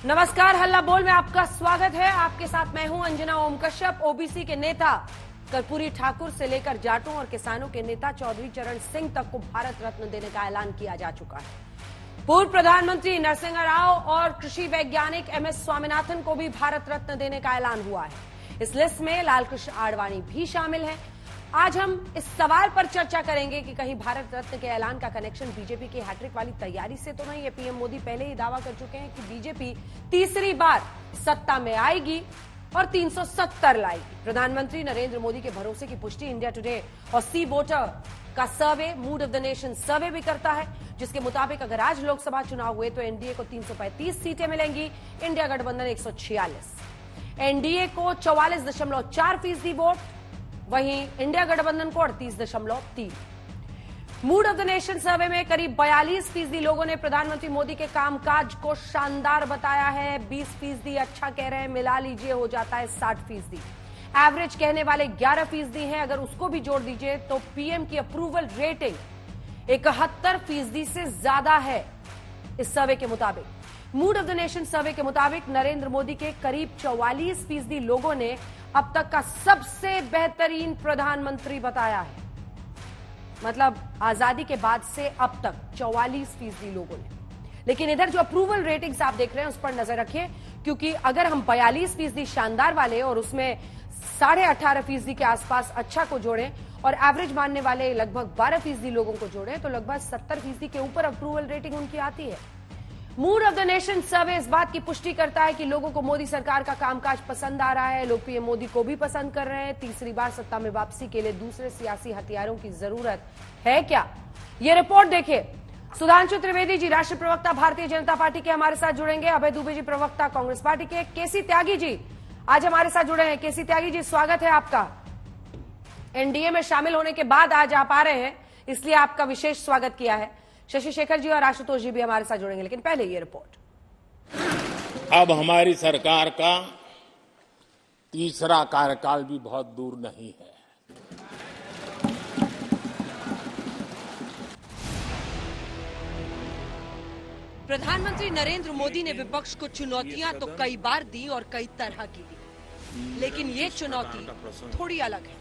नमस्कार, हल्ला बोल में आपका स्वागत है। आपके साथ मैं हूं अंजना ओम कश्यप। ओबीसी के नेता कर्पूरी ठाकुर से लेकर जाटों और किसानों के नेता चौधरी चरण सिंह तक को भारत रत्न देने का ऐलान किया जा चुका है। पूर्व प्रधानमंत्री नरसिंह राव और कृषि वैज्ञानिक एमएस स्वामीनाथन को भी भारत रत्न देने का ऐलान हुआ है। इस लिस्ट में लालकृष्ण आडवाणी भी शामिल है। आज हम इस सवाल पर चर्चा करेंगे कि कहीं भारत रत्न के ऐलान का कनेक्शन बीजेपी की हैट्रिक वाली तैयारी से तो नहीं है। पीएम मोदी पहले ही दावा कर चुके हैं कि बीजेपी तीसरी बार सत्ता में आएगी और 370 लाएगी। प्रधानमंत्री नरेंद्र मोदी के भरोसे की पुष्टि इंडिया टुडे और सी वोटर का survey, mood of the nation survey भी करता है, जिसके मुताबिक अगर आज लोकसभा चुनाव हुए तो एनडीए को 335 सीटें मिलेंगी, इंडिया गठबंधन 146, एनडीए को 44.4% वोट, वहीं इंडिया गठबंधन को 38.3। मूड ऑफ द नेशन सर्वे में करीब 42% लोगों ने प्रधानमंत्री मोदी के कामकाज को शानदार बताया है। 20% अच्छा कह रहे हैं, मिला लीजिए हो जाता है 60%। एवरेज कहने वाले 11% हैं। अगर उसको भी जोड़ दीजिए तो पीएम की अप्रूवल रेटिंग 71% से ज्यादा है। इस सर्वे के मुताबिक, मूड ऑफ द नेशन सर्वे के मुताबिक नरेंद्र मोदी के करीब 44% लोगों ने अब तक का सबसे बेहतरीन प्रधानमंत्री बताया है। मतलब आजादी के बाद से अब तक 44% लोगों ने। लेकिन इधर जो अप्रूवल रेटिंग्स आप देख रहे हैं उस पर नजर रखिए, क्योंकि अगर हम 42% शानदार वाले और उसमें 18.5% के आसपास अच्छा को जोड़ें और एवरेज मानने वाले लगभग 12% लोगों को जोड़ें तो लगभग 70% के ऊपर अप्रूवल रेटिंग उनकी आती है। मूड ऑफ द नेशन सर्वे इस बात की पुष्टि करता है कि लोगों को मोदी सरकार का कामकाज पसंद आ रहा है। लोग पीएम मोदी को भी पसंद कर रहे हैं। तीसरी बार सत्ता में वापसी के लिए दूसरे सियासी हथियारों की जरूरत है क्या? ये रिपोर्ट देखिए। सुधांशु त्रिवेदी जी, राष्ट्रीय प्रवक्ता भारतीय जनता पार्टी के, हमारे साथ जुड़ेंगे। अभय दुबे जी, प्रवक्ता कांग्रेस पार्टी के। केसी त्यागी जी आज हमारे साथ जुड़े हैं। केसी त्यागी जी, स्वागत है आपका। एनडीए में शामिल होने के बाद आज आप आ रहे हैं, इसलिए आपका विशेष स्वागत किया है। शशि शेखर जी और आशुतोष जी भी हमारे साथ जुड़ेंगे, लेकिन पहले ये रिपोर्ट। अब हमारी सरकार का तीसरा कार्यकाल भी बहुत दूर नहीं है। प्रधानमंत्री नरेंद्र मोदी ने विपक्ष को चुनौतियां तो कई बार दी और कई तरह की दी, लेकिन ये चुनौती थोड़ी अलग है।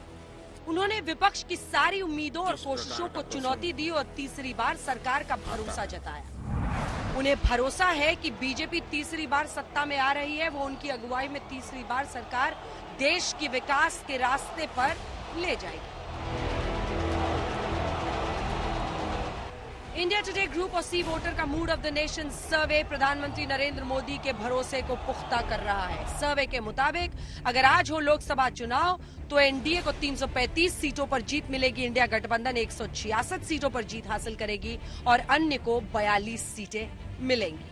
उन्होंने विपक्ष की सारी उम्मीदों और कोशिशों को चुनौती दी और तीसरी बार सरकार का भरोसा जताया। उन्हें भरोसा है कि बीजेपी तीसरी बार सत्ता में आ रही है। वो उनकी अगुवाई में तीसरी बार सरकार देश की विकास के रास्ते पर ले जाएगी। इंडिया टुडे ग्रुप और सी वोटर का मूड ऑफ द नेशन सर्वे प्रधानमंत्री नरेंद्र मोदी के भरोसे को पुख्ता कर रहा है। सर्वे के मुताबिक अगर आज हो लोकसभा चुनाव तो एनडीए को 335 सीटों पर जीत मिलेगी, इंडिया गठबंधन 166 सीटों पर जीत हासिल करेगी और अन्य को 42 सीटें मिलेंगी।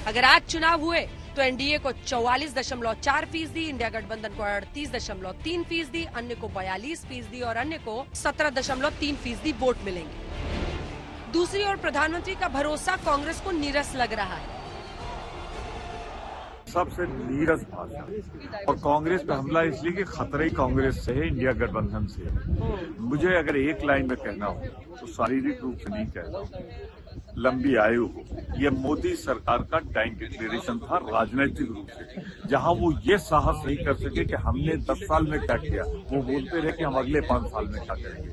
अगर आज चुनाव हुए तो एनडीए को 44.4%, इंडिया गठबंधन को 38.3%, अन्य को 42% और अन्य को 17.3% वोट मिलेंगे। दूसरी ओर प्रधानमंत्री का भरोसा कांग्रेस को नीरस लग रहा है। सबसे नीरस भाषा और कांग्रेस पे हमला इसलिए कि खतरा ही कांग्रेस से है, इंडिया गठबंधन से है। मुझे अगर एक लाइन में कहना हो तो शारीरिक रूप से नहीं कहना हो, लंबी आयु हो। ये मोदी सरकार का टाइम डिक्लेरेशन था राजनीतिक रूप से, जहां वो ये साहस नहीं कर सके कि हमने 10 साल में क्या किया। वो बोलते रहे कि हम अगले 5 साल में क्या करेंगे।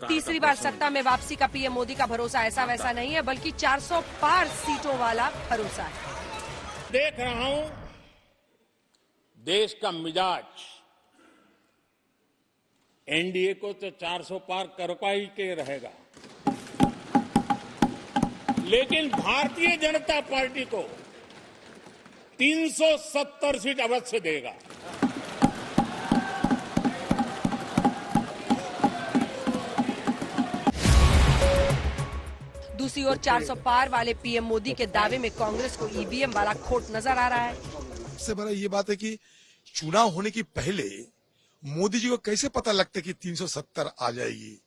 तीसरी बार सत्ता में वापसी का पीएम मोदी का भरोसा ऐसा वैसा नहीं है, बल्कि 400 पार सीटों वाला भरोसा है। देख रहा हूं देश का मिजाज। एनडीए को तो 400 पार कर पाई के रहेगा, लेकिन भारतीय जनता पार्टी को 370 सीट अवश्य देगा। दूसरी ओर 400 पार वाले पीएम मोदी के दावे में कांग्रेस को ईवीएम वाला खोट नजर आ रहा है। सबसे बड़ा ये बात है कि चुनाव होने की पहले मोदी जी को कैसे पता लगता है कि 370 आ जाएगी।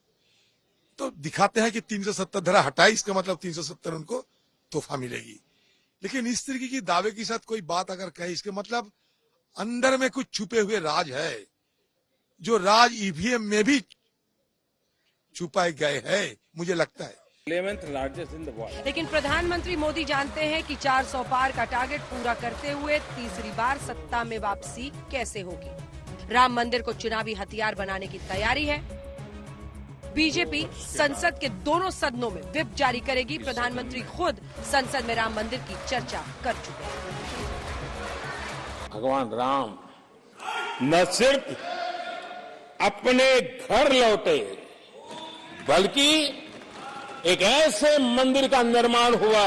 तो दिखाते हैं कि 370 धरा हटाई, इसका मतलब 370 उनको तोहफा मिलेगी। लेकिन इस तरीके की दावे के साथ कोई बात अगर कहे, इसके मतलब अंदर में कुछ छुपे हुए राज है, जो राज ईवीएम में भी छुपाए गए हैं। मुझे लगता है 11th largest in the world. लेकिन प्रधानमंत्री मोदी जानते हैं कि 400 पार का टारगेट पूरा करते हुए तीसरी बार सत्ता में वापसी कैसे होगी। राम मंदिर को चुनावी हथियार बनाने की तैयारी है। बीजेपी संसद के दोनों सदनों में व्हिप जारी करेगी। प्रधानमंत्री खुद संसद में राम मंदिर की चर्चा कर चुके हैं। भगवान राम न सिर्फ अपने घर लौटे बल्कि एक ऐसे मंदिर का निर्माण हुआ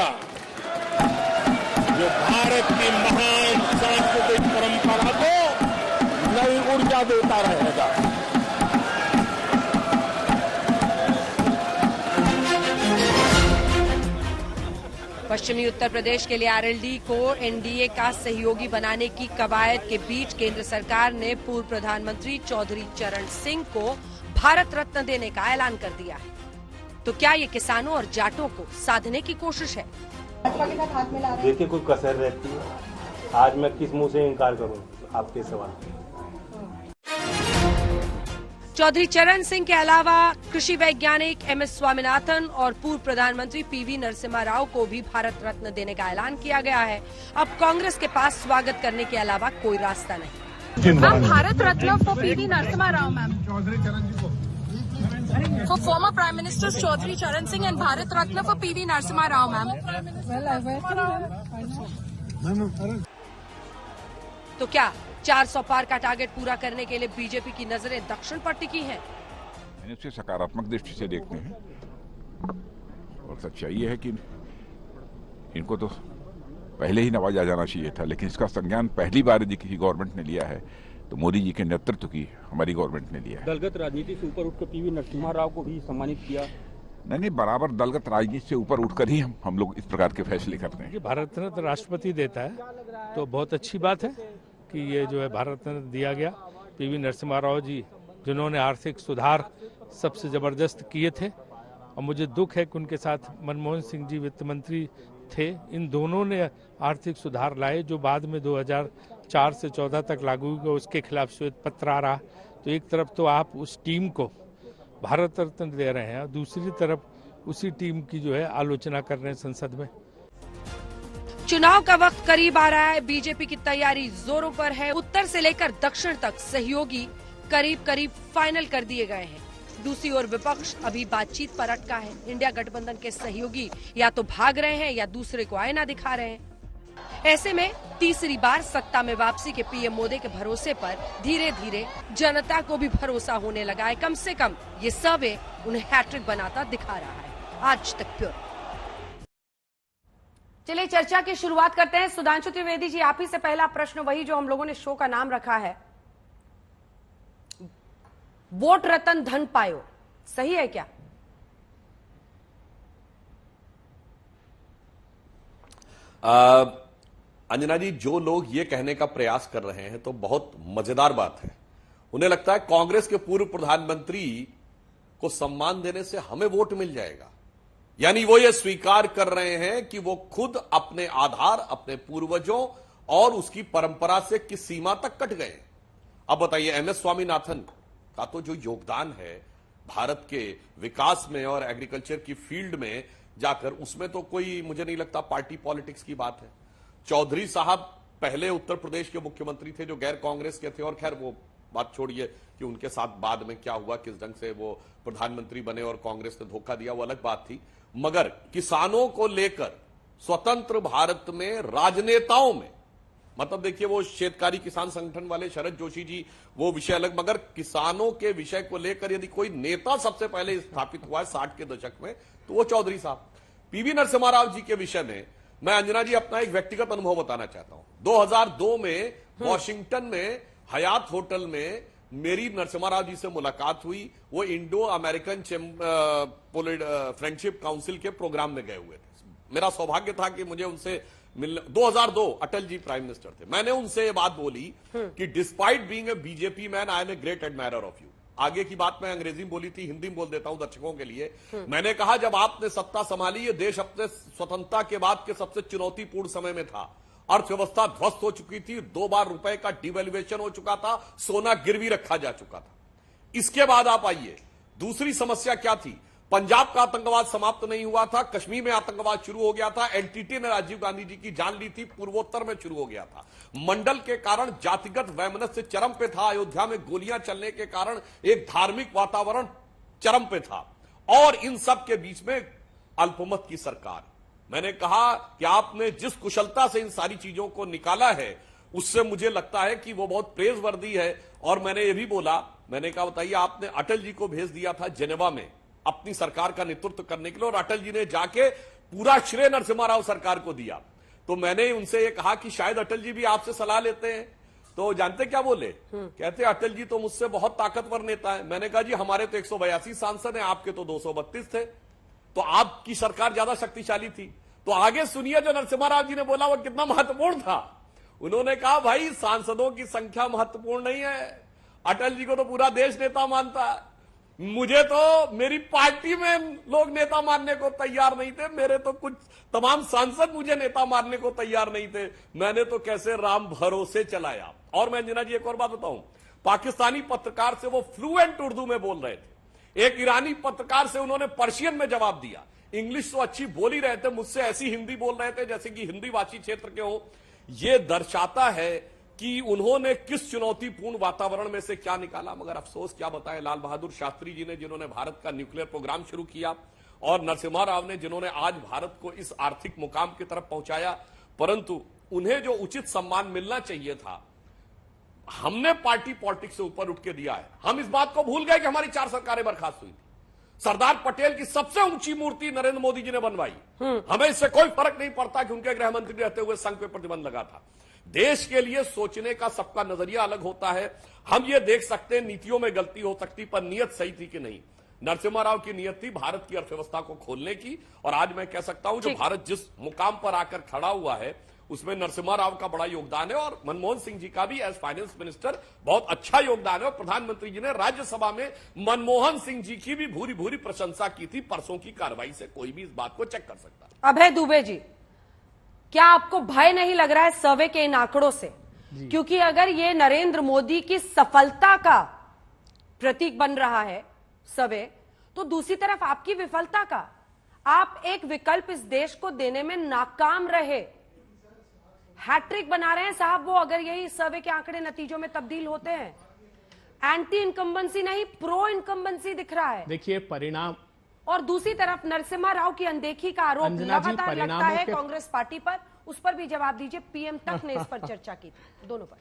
जो भारत की महान सांस्कृतिक परंपरा को नई ऊर्जा देता रहेगा। पश्चिमी उत्तर प्रदेश के लिए आरएलडी को एनडीए का सहयोगी बनाने की कवायद के बीच केंद्र सरकार ने पूर्व प्रधानमंत्री चौधरी चरण सिंह को भारत रत्न देने का ऐलान कर दिया है। तो क्या ये किसानों और जाटों को साधने की कोशिश है? देखिए, कोई कसर रहती है। आज मैं किस मुंह से इनकार करूं आपके सवाल। चौधरी चरण सिंह के अलावा कृषि वैज्ञानिक एमएस स्वामीनाथन और पूर्व प्रधानमंत्री पीवी नरसिम्हा राव को भी भारत रत्न देने का ऐलान किया गया है। अब कांग्रेस के पास स्वागत करने के अलावा कोई रास्ता नहीं। Ma'am, Bharat Ratna for PV Narasimha Rao ma'am, for former Prime Minister Chaudhary Charan Singh and Bharat Ratna for PV Narasimha Rao, ma'am. तो क्या 400 पार का टारगेट पूरा करने के लिए बीजेपी की नजरें दक्षिण पर टिकी हैं? मैंने उसे सकारात्मक दृष्टि से देखते हैं और सच्चाई ये है कि इनको तो पहले ही नवाजा जाना चाहिए था, लेकिन इसका संज्ञान पहली बार यदि किसी गवर्नमेंट ने लिया है तो मोदी जी के नेतृत्व की हमारी गवर्नमेंट ने लिया है। दलगत राजनीति से ऊपर उठकर पीवी नरसिम्हा राव को भी सम्मानित किया। नहीं, बराबर दलगत राजनीति से ऊपर उठकर ही हम लोग इस प्रकार के फैसले करते हैं। भारत रत्न राष्ट्रपति देता है तो बहुत अच्छी बात है कि ये जो है भारत रत्न दिया गया। पीवी नरसिम्हा राव जी जिन्होंने आर्थिक सुधार सबसे जबरदस्त किए थे, और मुझे दुख है कि उनके साथ मनमोहन सिंह जी वित्त मंत्री थे। इन दोनों ने आर्थिक सुधार लाए जो बाद में 2004 से 14 तक लागू हुआ। उसके खिलाफ श्वेत पत्र आ रहा। तो एक तरफ तो आप उस टीम को भारत रत्न दे रहे हैं और दूसरी तरफ उसी टीम की जो है आलोचना कर रहे हैं संसद में। चुनाव का वक्त करीब आ रहा है। बीजेपी की तैयारी जोरों पर है। उत्तर से लेकर दक्षिण तक सहयोगी करीब करीब फाइनल कर दिए गए हैं। दूसरी ओर विपक्ष अभी बातचीत पर अटका है। इंडिया गठबंधन के सहयोगी या तो भाग रहे हैं या दूसरे को आईना दिखा रहे हैं। ऐसे में तीसरी बार सत्ता में वापसी के पीएम मोदी के भरोसे पर धीरे धीरे जनता को भी भरोसा होने लगा है। कम से कम ये सर्वे उन्हें हैट्रिक बनाता दिखा रहा है। आज तक ब्यूरो। चलिए चर्चा की शुरुआत करते हैं। सुधांशु त्रिवेदी जी, आप ही से पहला प्रश्न वही जो हम लोगों ने शो का नाम रखा है, वोट रतन धन पायो, सही है क्या? अंजना जी, जो लोग ये कहने का प्रयास कर रहे हैं तो बहुत मजेदार बात है। उन्हें लगता है कांग्रेस के पूर्व प्रधानमंत्री को सम्मान देने से हमें वोट मिल जाएगा। यानी वो ये स्वीकार कर रहे हैं कि वो खुद अपने आधार, अपने पूर्वजों और उसकी परंपरा से किस सीमा तक कट गए। अब बताइए, एमएस स्वामीनाथन का तो जो योगदान है भारत के विकास में और एग्रीकल्चर की फील्ड में जाकर, उसमें तो कोई मुझे नहीं लगता पार्टी पॉलिटिक्स की बात है। चौधरी साहब पहले उत्तर प्रदेश के मुख्यमंत्री थे जो गैर कांग्रेस के थे, और खैर वो बात छोड़िए कि उनके साथ बाद में क्या हुआ, किस ढंग से वो प्रधानमंत्री बने और कांग्रेस ने धोखा दिया, वो अलग बात थी। मगर किसानों को लेकर स्वतंत्र भारत में राजनेताओं में, मतलब देखिए वो शेतकारी किसान संगठन वाले शरद जोशी जी, वो विषय अलग, मगर किसानों के विषय को लेकर यदि कोई नेता सबसे पहले स्थापित हुआ है 60 के दशक में, तो वो चौधरी साहब। पीवी नरसिम्हा राव जी के विषय में मैं अंजना जी अपना एक व्यक्तिगत अनुभव बताना चाहता हूं। 2002 में वॉशिंगटन में हयात होटल में मेरी नरसिम्हा राव जी से मुलाकात हुई। वो इंडो अमेरिकन फ्रेंडशिप काउंसिल के प्रोग्राम में गए हुए थे। मेरा सौभाग्य था कि मुझे उनसे मिलने, 2002 अटल जी प्राइम मिनिस्टर थे। मैंने उनसे ये बात बोली कि despite being a BJP man, I am a great admirer of you. आगे की बात मैं अंग्रेजी में बोली थी, हिंदी में बोल देता हूं दर्शकों के लिए। मैंने कहा, जब आपने सत्ता संभाली, ये देश अपने स्वतंत्रता के बाद के सबसे चुनौतीपूर्ण समय में था। अर्थव्यवस्था ध्वस्त हो चुकी थी, 2 बार रुपए का डिवैल्यूएशन हो चुका था, सोना गिरवी रखा जा चुका था। इसके बाद आप आइए, दूसरी समस्या क्या थी? पंजाब का आतंकवाद समाप्त नहीं हुआ था, कश्मीर में आतंकवाद शुरू हो गया था, एलटीटी ने राजीव गांधी जी की जान ली थी, पूर्वोत्तर में शुरू हो गया था, मंडल के कारण जातिगत वैमनस्य चरम पे था, अयोध्या में गोलियां चलने के कारण एक धार्मिक वातावरण चरम पे था, और इन सब के बीच में अल्पमत की सरकार। मैंने कहा कि आपने जिस कुशलता से इन सारी चीजों को निकाला है उससे मुझे लगता है कि वो बहुत प्रेजवर्दी है। और मैंने ये भी बोला, मैंने कहा बताइए, आपने अटल जी को भेज दिया था जेनेवा में अपनी सरकार का नेतृत्व करने के लिए, और अटल जी ने जाके पूरा श्रेय नरसिम्हा राव सरकार को दिया। तो मैंने उनसे ये कहा कि शायद अटल जी भी आपसे सलाह लेते हैं। तो जानते क्या बोले? कहते अटल जी तो मुझसे बहुत ताकतवर नेता है। मैंने कहा जी हमारे तो 182 सांसद हैं, आपके तो 232 थे, तो आपकी सरकार ज्यादा शक्तिशाली थी। तो आगे सुनिए जो नरसिम्हा राव जी ने बोला वो कितना महत्वपूर्ण था। उन्होंने कहा भाई सांसदों की संख्या महत्वपूर्ण नहीं है, अटल जी को तो पूरा देश नेता मानता है, मुझे तो मेरी पार्टी में लोग नेता मानने को तैयार नहीं थे, मेरे तो कुछ तमाम सांसद मुझे नेता मानने को तैयार नहीं थे, मैंने तो कैसे राम भरोसे चलाया। और मैं अंजना जी एक और बात बताऊं, पाकिस्तानी पत्रकार से वो फ्लुएंट उर्दू में बोल रहे थे, एक ईरानी पत्रकार से उन्होंने पर्शियन में जवाब दिया, इंग्लिश तो अच्छी बोल ही रहे थे, मुझसे ऐसी हिंदी बोल रहे थे जैसे कि हिंदी भाषी क्षेत्र के हो। यह दर्शाता है कि उन्होंने किस चुनौतीपूर्ण वातावरण में से क्या निकाला। मगर अफसोस क्या बताएं, लाल बहादुर शास्त्री जी ने जिन्होंने भारत का न्यूक्लियर प्रोग्राम शुरू किया, और नरसिम्हा राव ने जिन्होंने आज भारत को इस आर्थिक मुकाम की तरफ पहुंचाया, परंतु उन्हें जो उचित सम्मान मिलना चाहिए था हमने पार्टी पॉलिटिक्स से ऊपर उठ के दिया है। हम इस बात को भूल गए कि हमारी 4 सरकारें बर्खास्त हुई थी, सरदार पटेल की सबसे ऊंची मूर्ति नरेंद्र मोदी जी ने बनवाई। हमें इससे कोई फर्क नहीं पड़ता कि उनके गृह मंत्री रहते हुए संघ पे प्रतिबंध लगा था। देश के लिए सोचने का सबका नजरिया अलग होता है। हम ये देख सकते हैं नीतियों में गलती हो सकती, पर नीयत सही थी कि नहीं। नरसिम्हा राव की नीयत थी भारत की अर्थव्यवस्था को खोलने की, और आज मैं कह सकता हूं जो भारत जिस मुकाम पर आकर खड़ा हुआ है उसमें नरसिम्हा राव का बड़ा योगदान है, और मनमोहन सिंह जी का भी एज फाइनेंस मिनिस्टर बहुत अच्छा योगदान है। और प्रधानमंत्री जी ने राज्यसभा में मनमोहन सिंह जी की भी भूरी भूरी प्रशंसा की थी। परसों की कार्रवाई से कोई भी इस बात को चेक कर सकता है। अभय दुबे जी, क्या आपको भय नहीं लग रहा है सर्वे के इन आंकड़ों से? क्योंकि अगर ये नरेंद्र मोदी की सफलता का प्रतीक बन रहा है सर्वे, तो दूसरी तरफ आपकी विफलता का। आप एक विकल्प इस देश को देने में नाकाम रहे, हैट्रिक बना रहे हैं साहब वो, अगर यही सर्वे के आंकड़े नतीजों में तब्दील होते हैं। एंटी इनकम्बेंसी नहीं, प्रो इनकम्बेंसी दिख रहा है। देखिए परिणाम, और दूसरी तरफ नरसिम्हा राव की अनदेखी का आरोप लगातार लगता है कांग्रेस पार्टी पर, उस पर भी जवाब दीजिए। पीएम तक ने इस पर चर्चा की थी, दोनों पर।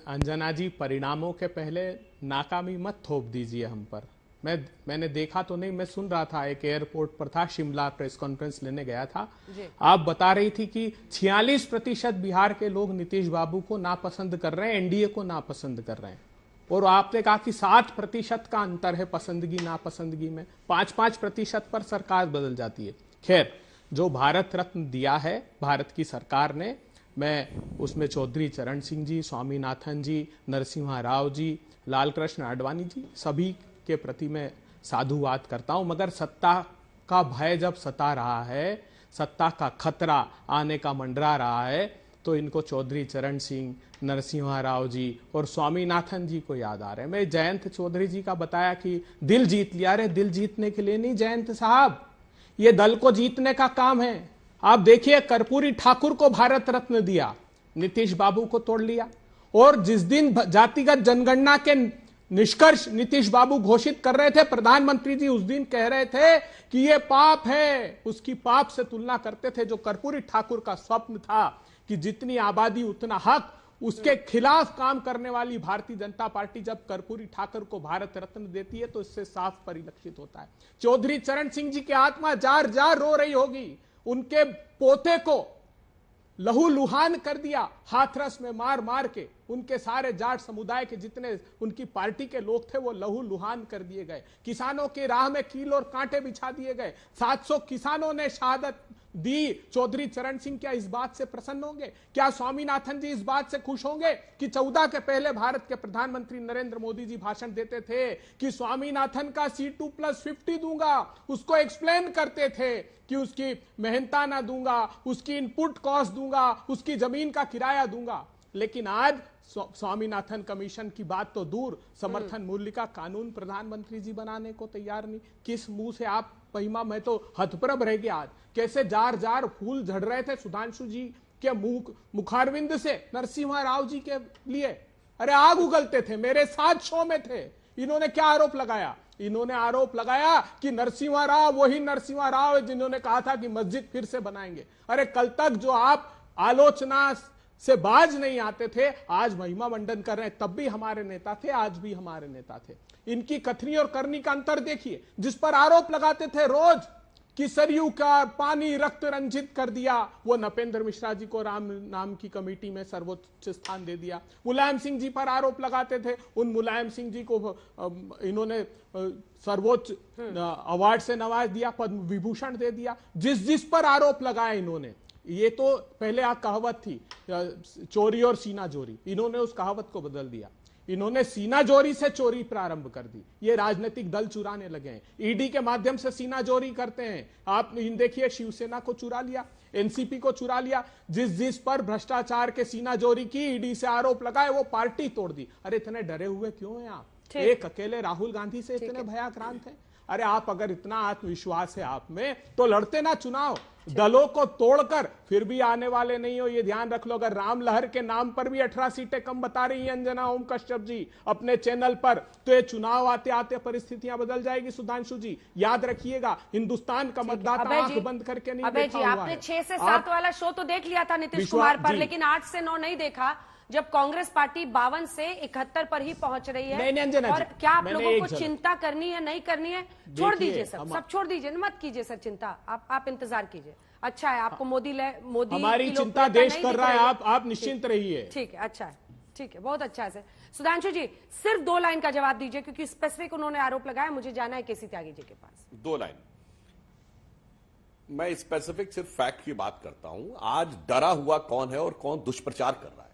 अंजना जी, परिणामों के पहले नाकामी मत थोप दीजिए हम पर। मैंने देखा तो नहीं, मैं सुन रहा था, एक एयरपोर्ट पर था, शिमला प्रेस कॉन्फ्रेंस लेने गया था। आप बता रही थी कि 46% बिहार के लोग नीतीश बाबू को नापसंद कर रहे हैं, एनडीए को नापसंद कर रहे हैं, और आपने कहा कि 60% का अंतर है पसंदगी नापसंदगी में, 5-5% पर सरकार बदल जाती है। खैर, जो भारत रत्न दिया है भारत की सरकार ने, मैं उसमें चौधरी चरण सिंह जी, स्वामीनाथन जी, नरसिम्हा राव जी, लाल कृष्ण आडवाणी जी, सभी के प्रति मैं साधुवाद करता हूं। मगर सत्ता का भय जब सता रहा है, सत्ता का खतरा आने का मंडरा रहा है, तो इनको चौधरी चरण सिंह, नरसिम्हा राव जी और स्वामीनाथन जी को याद आ रहे हैं। मैं जयंत चौधरी जी का बताया कि दिल जीत लिया। अरे दिल जीतने के लिए नहीं जयंत साहब, ये दल को जीतने का काम है। आप देखिए, कर्पूरी ठाकुर को भारत रत्न दिया, नीतीश बाबू को तोड़ लिया। और जिस दिन जातिगत जनगणना के निष्कर्ष नीतीश बाबू घोषित कर रहे थे, प्रधानमंत्री जी उस दिन कह रहे थे कि ये पाप है, उसकी पाप से तुलना करते थे। जो कर्पूरी ठाकुर का स्वप्न था कि जितनी आबादी उतना हक, उसके खिलाफ काम करने वाली भारतीय जनता पार्टी जब कर्पूरी ठाकुर को भारत रत्न देती है तो इससे साफ परिलक्षित होता है। चौधरी चरण सिंह जी की आत्मा जार जार रो रही होगी, उनके पोते को लहू लुहान कर दिया, हाथरस में मार मार के उनके सारे जाट समुदाय के जितने उनकी पार्टी के लोग थे वो लहू लुहान कर दिए गए। किसानों की राह में कील और कांटे बिछा दिए गए। 700 किसानों ने शहादत दी। चौधरी चरण सिंह क्या इस बात से प्रसन्न होंगे? क्या स्वामीनाथन जी इस बात से खुश होंगे कि 14 के पहले भारत के प्रधानमंत्री नरेंद्र मोदी जी भाषण देते थे कि स्वामीनाथन का C2+50 दूंगा, उसको एक्सप्लेन करते थे कि उसकी मेहनताना दूंगा, उसकी इनपुट कॉस्ट दूंगा, उसकी जमीन का किराया दूंगा। लेकिन आज स्वामीनाथन कमीशन की बात तो दूर, समर्थन मूल्य का कानून प्रधानमंत्री जी बनाने को तैयार नहीं। किस मुंह से आप महिमा, मैं तो हतप्रभ रह गया आज, कैसे जार जार फूल झड़ रहे थे सुधांशु जी के मुखारविंद से नरसिम्हा राव जी के लिए। अरे आग उगलते थे, मेरे साथ शो में थे। इन्होंने क्या आरोप लगाया? इन्होंने आरोप लगाया कि नरसिम्हा राव वही नरसिम्हा राव है जिन्होंने कहा था कि मस्जिद फिर से बनाएंगे। अरे कल तक जो आप आलोचना से बाज नहीं आते थे, आज महिमा मंडन कर रहे हैं। तब भी हमारे नेता थे, आज भी हमारे नेता थे। इनकी कथनी और करनी का अंतर देखिए। जिस पर आरोप लगाते थे रोज कि सरयू का पानी रक्त रंजित कर दिया, वो नपेंद्र मिश्रा जी को राम नाम की कमेटी में सर्वोच्च स्थान दे दिया। मुलायम सिंह जी पर आरोप लगाते थे, उन मुलायम सिंह जी को इन्होंने सर्वोच्च अवार्ड से नवाज दिया, पद्म विभूषण दे दिया। जिस पर आरोप लगाया इन्होंने, ये तो पहले कहावत थी चोरी और सीना जोरी, इन्होंने उस कहावत को बदल दिया। इन्होंने सीना जोरी से चोरी प्रारंभ कर दी। ये राजनीतिक दल चुराने लगे हैं, ईडी के माध्यम से सीना जोरी करते हैं। आप देखिए, शिवसेना को चुरा लिया, एनसीपी को चुरा लिया। जिस पर भ्रष्टाचार के सीना जोरी की, ईडी से आरोप लगाए, वो पार्टी तोड़ दी। अरे इतने डरे हुए क्यों हैं आप? एक अकेले राहुल गांधी से इतने भयाक्रांत हैं? अरे आप अगर इतना आत्मविश्वास है आप में, तो लड़ते ना चुनाव। दलों को तोड़कर फिर भी आने वाले नहीं हो, ये ध्यान रख लो। अगर राम लहर के नाम पर भी 18 सीटें कम बता रही हैं अंजना ओम कश्यप जी अपने चैनल पर, तो ये चुनाव आते आते परिस्थितियां बदल जाएगी। सुधांशु जी याद रखिएगा, हिंदुस्तान का मतदाता आंख बंद करके नहीं देखा हुआ है। आपने 6 से 7 वाला शो तो देख लिया था नीतीश कुमार पर, लेकिन 8 से 9 नहीं देखा, जब कांग्रेस पार्टी 52 से 71 पर ही पहुंच रही है। नहीं, और क्या आप लोगों को चिंता करनी है, नहीं करनी है? छोड़ दीजिए, सब छोड़ दीजिए, मत कीजिए सर चिंता। आप इंतजार कीजिए। अच्छा है, आपको मोदी हमारी चिंता देश कर रहा है, आप निश्चिंत रहिए। ठीक है, अच्छा है, ठीक है, बहुत अच्छा है सर। सुधांशु जी सिर्फ 2 लाइन का जवाब दीजिए, क्योंकि स्पेसिफिक उन्होंने आरोप लगाया, मुझे जाना है केसी त्यागी जी के पास। 2 लाइन। मैं स्पेसिफिक सिर्फ फैक्ट की बात करता हूं। आज डरा हुआ कौन है और कौन दुष्प्रचार कर रहा है?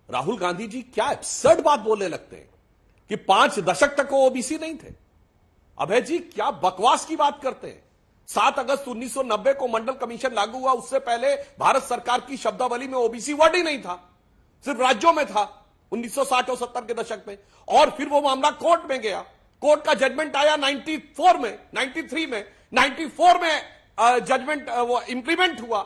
राहुल गांधी जी क्या एब्सर्ड बात बोलने लगते हैं कि 5 दशक तक वो ओबीसी नहीं थे। अभय जी क्या बकवास की बात करते हैं। 7 अगस्त 1990 को मंडल कमीशन लागू हुआ, उससे पहले भारत सरकार की शब्दावली में ओबीसी वर्ड ही नहीं था, सिर्फ राज्यों में था 1960 और 70 के दशक में। और फिर वो मामला कोर्ट में गया, कोर्ट का जजमेंट आया 93 में जजमेंट वो इंप्लीमेंट हुआ।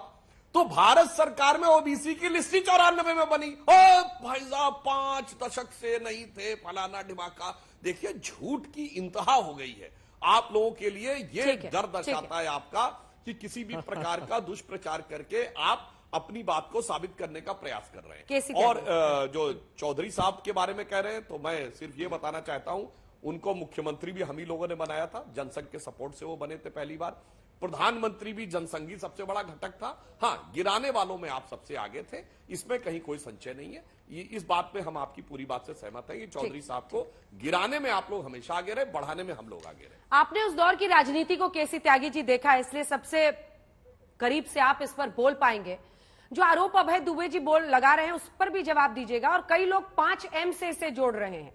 तो भारत सरकार में ओबीसी की लिस्ट 94 में बनी। ओ भाई साहब 5 दशक से नहीं थे, फलाना ढिमाका। देखिए झूठ की इंतहा हो गई है आप लोगों के लिए। ये डर दर्शाता है आपका कि किसी भी प्रकार का दुष्प्रचार करके आप अपनी बात को साबित करने का प्रयास कर रहे हैं। और जो चौधरी साहब के बारे में कह रहे हैं, तो मैं सिर्फ ये बताना चाहता हूं, उनको मुख्यमंत्री भी हम ही लोगों ने बनाया था, जनसंघ के सपोर्ट से वो बने थे पहली बार। प्रधानमंत्री भी जनसंघी सबसे बड़ा घटक था। हां, गिराने वालों में आप सबसे आगे थे, इसमें कहीं कोई संशय नहीं है। इस बात पे हम आपकी पूरी बात से सहमत हैं कि चौधरी साहब को गिराने में आप लोग हमेशा आगे रहे, बढ़ाने में हम लोग आगे रहे। आपने उस दौर की राजनीति को केसी त्यागी जी देखा, इसलिए सबसे करीब से आप इस पर बोल पाएंगे। जो आरोप अभय दुबे जी लगा रहे हैं उस पर भी जवाब दीजिएगा। और कई लोग 5M से इसे जोड़ रहे हैं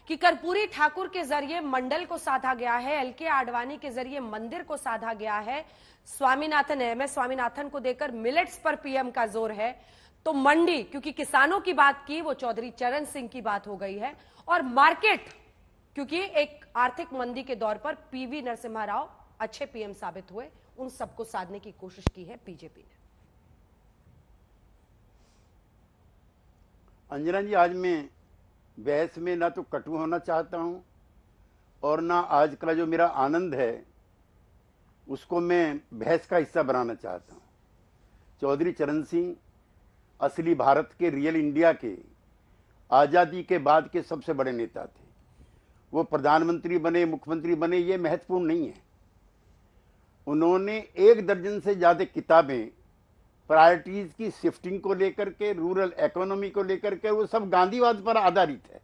कि कर्पूरी ठाकुर के जरिए मंडल को साधा गया है, LK आडवाणी के जरिए मंदिर को साधा गया है, स्वामीनाथन MS स्वामीनाथन को देकर मिलेट्स पर PM का जोर है, तो मंडी क्योंकि किसानों की बात की वो चौधरी चरण सिंह की बात हो गई है, और मार्केट क्योंकि एक आर्थिक मंदी के दौर पर PV नरसिम्हा राव अच्छे PM साबित हुए, उन सबको साधने की कोशिश की है बीजेपी ने। अंजना जी, आज मैं बहस में ना तो कटु होना चाहता हूं और ना आज का जो मेरा आनंद है उसको मैं बहस का हिस्सा बनाना चाहता हूं। चौधरी चरण सिंह असली भारत के, रियल इंडिया के, आज़ादी के बाद के सबसे बड़े नेता थे। वो प्रधानमंत्री बने, मुख्यमंत्री बने, ये महत्वपूर्ण नहीं है। उन्होंने 1 दर्जन से ज्यादा किताबें प्रायोरिटीज की शिफ्टिंग को लेकर के, रूरल इकोनॉमी को लेकर के, वो सब गांधीवाद पर आधारित है,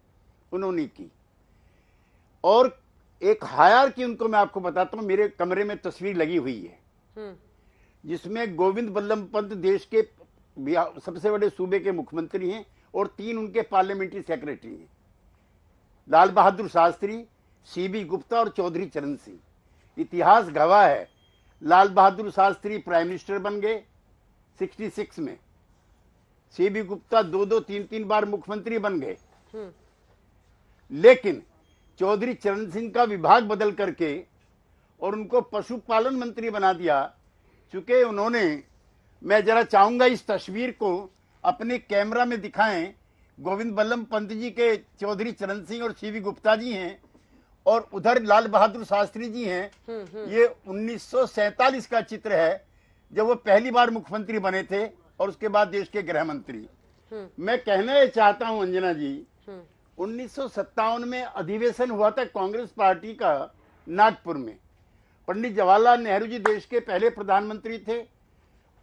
उन्होंने की। और एक हायरार्की उनको मैं आपको बताता हूं, मेरे कमरे में तस्वीर लगी हुई है जिसमें गोविंद बल्लभ पंत देश के सबसे बड़े सूबे के मुख्यमंत्री हैं और 3 उनके पार्लियामेंट्री सेक्रेटरी हैं, लाल बहादुर शास्त्री, CB गुप्ता और चौधरी चरण सिंह। इतिहास गवाह है, लाल बहादुर शास्त्री प्राइम मिनिस्टर बन गए 66 में, सीबी गुप्ता 2-2, 3-3 बार मुख्यमंत्री बन गए, लेकिन चौधरी चरण सिंह का विभाग बदल करके और उनको पशुपालन मंत्री बना दिया। चूंकि उन्होंने, मैं जरा चाहूंगा इस तस्वीर को अपने कैमरा में दिखाएं, गोविंद बल्लभ पंत जी के चौधरी चरण सिंह और सीबी गुप्ता जी हैं और उधर लाल बहादुर शास्त्री जी हैं। ये 1947 का चित्र है जब वो पहली बार मुख्यमंत्री बने थे और उसके बाद देश के गृह मंत्री। मैं कहना ये चाहता हूं अंजना जी, 1957 में अधिवेशन हुआ था कांग्रेस पार्टी का नागपुर में। पंडित जवाहरलाल नेहरू जी देश के पहले प्रधानमंत्री थे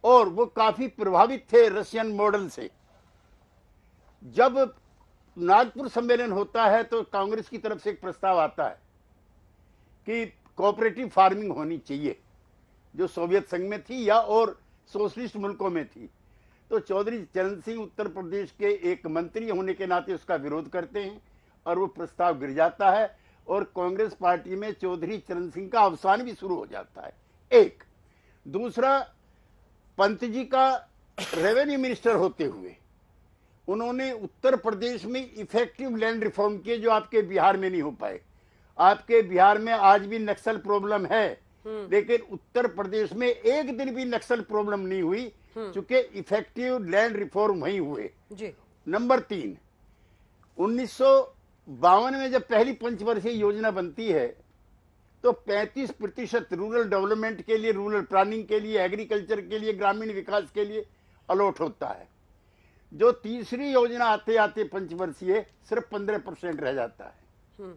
और वो काफी प्रभावित थे रशियन मॉडल से। जब नागपुर सम्मेलन होता है तो कांग्रेस की तरफ से एक प्रस्ताव आता है कि कोऑपरेटिव फार्मिंग होनी चाहिए, जो सोवियत संघ में थी या और सोशलिस्ट मुल्कों में थी। तो चौधरी चरण सिंह उत्तर प्रदेश के एक मंत्री होने के नाते उसका विरोध करते हैं और वो प्रस्ताव गिर जाता है और कांग्रेस पार्टी में चौधरी चरण सिंह का अवसान भी शुरू हो जाता है। एक दूसरा, पंत जी का रेवेन्यू मिनिस्टर होते हुए उन्होंने उत्तर प्रदेश में इफेक्टिव लैंड रिफॉर्म किए जो आपके बिहार में नहीं हो पाए। आपके बिहार में आज भी नक्सल प्रॉब्लम है, लेकिन उत्तर प्रदेश में एक दिन भी नक्सल प्रॉब्लम नहीं हुई, चूंकि इफेक्टिव लैंड रिफॉर्म वहीं हुए। नंबर 3, 1952 में जब पहली पंचवर्षीय योजना बनती है तो 35% रूरल डेवलपमेंट के लिए, रूरल प्लानिंग के लिए, एग्रीकल्चर के लिए, ग्रामीण विकास के लिए अलॉट होता है। जो तीसरी योजना आते आते पंचवर्षीय सिर्फ 15% रह जाता है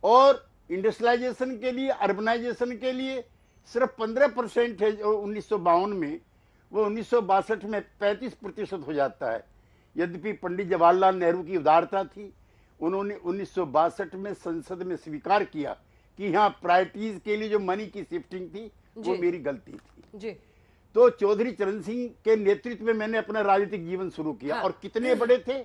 और इंडस्ट्रियलाइजेशन के लिए, अर्बनाइजेशन के लिए सिर्फ 15% है। 1952 में वो 1962 में 35% हो जाता है। यद्यपि पंडित जवाहरलाल नेहरू की उदारता थी, उन्होंने 1962 में संसद में स्वीकार किया कि यहाँ प्रायोरिटीज के लिए जो मनी की शिफ्टिंग थी वो मेरी गलती थी। तो चौधरी चरण सिंह के नेतृत्व में मैंने अपना राजनीतिक जीवन शुरू किया। और कितने बड़े थे,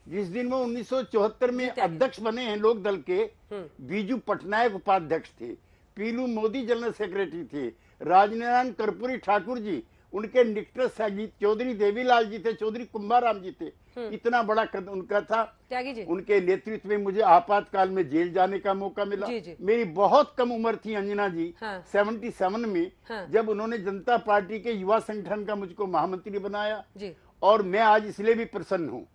जिस दिन वो 1974 में अध्यक्ष बने हैं लोक दल के, बीजू पटनायक उपाध्यक्ष थे, पीलू मोदी जनरल सेक्रेटरी थे, राजनारायण कर्पूरी ठाकुर जी उनके निकटस्थ सहयोगी, चौधरी देवीलाल जी थे, चौधरी कुंभाराम जी थे। इतना बड़ा कद उनका था। उनके नेतृत्व में मुझे आपातकाल में जेल जाने का मौका मिला। मेरी बहुत कम उम्र थी अंजना जी, 77 में, जब उन्होंने जनता पार्टी के युवा संगठन का मुझको महामंत्री बनाया। और मैं आज इसलिए भी प्रसन्न हूँ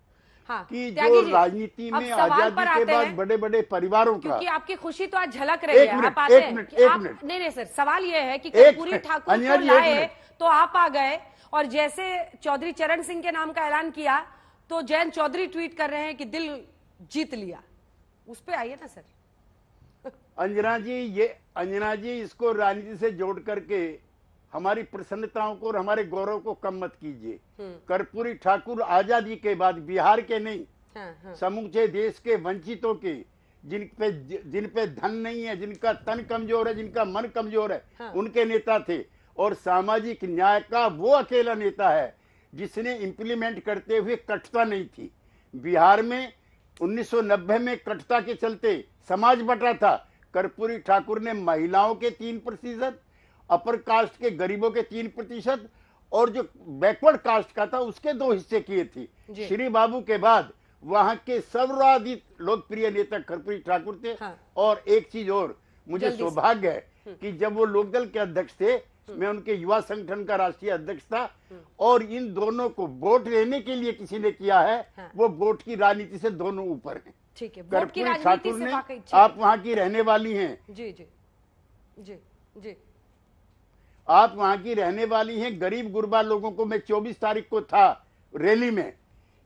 कि जो राजनीति में आजादी के बाद बड़े बड़े परिवारों का, क्योंकि आपकी खुशी तो आज झलक रही है। आप आते हैं। नहीं सर, सवाल ये है कि कर्पूरी ठाकुर को लाए तो आप आ गए और जैसे चौधरी चरण सिंह के नाम का ऐलान किया तो जयंत चौधरी ट्वीट कर रहे हैं कि दिल जीत लिया। उस पे आइए ना सर। अंजना जी इसको राजनीति से जोड़ करके हमारी प्रसन्नताओं को और हमारे गौरव को कम मत कीजिए। कर्पूरी ठाकुर आजादी के बाद बिहार के नहीं, समूचे देश के वंचितों के, जिन पे धन नहीं है, जिनका तन कमजोर है, जिनका मन कमजोर है, उनके नेता थे। और सामाजिक न्याय का वो अकेला नेता है जिसने इंप्लीमेंट करते हुए कटता नहीं थी। बिहार में 1990 में कटता के चलते समाज बटा था। कर्पूरी ठाकुर ने महिलाओं के 3%, अपर कास्ट के गरीबों के 3% और जो बैकवर्ड कास्ट का था उसके 2 हिस्से किए थे। श्री बाबू के बाद वहां के सर्वाधिक लोकप्रिय नेता कर्पूरी ठाकुर थे। और एक चीज और, मुझे सौभाग्य है कि जब वो लोकदल के अध्यक्ष थे, मैं उनके युवा संगठन का राष्ट्रीय अध्यक्ष था। और इन दोनों को वोट लेने के लिए किसी ने किया है, वो वोट की राजनीति से दोनों ऊपर हैं। ठीक है, कर्पूरी ठाकुर ने, आप वहां की रहने वाली हैं, जी जी जी जी, आप वहां की रहने वाली हैं। गरीब गुरबा लोगों को मैं 24 तारीख को था रैली में,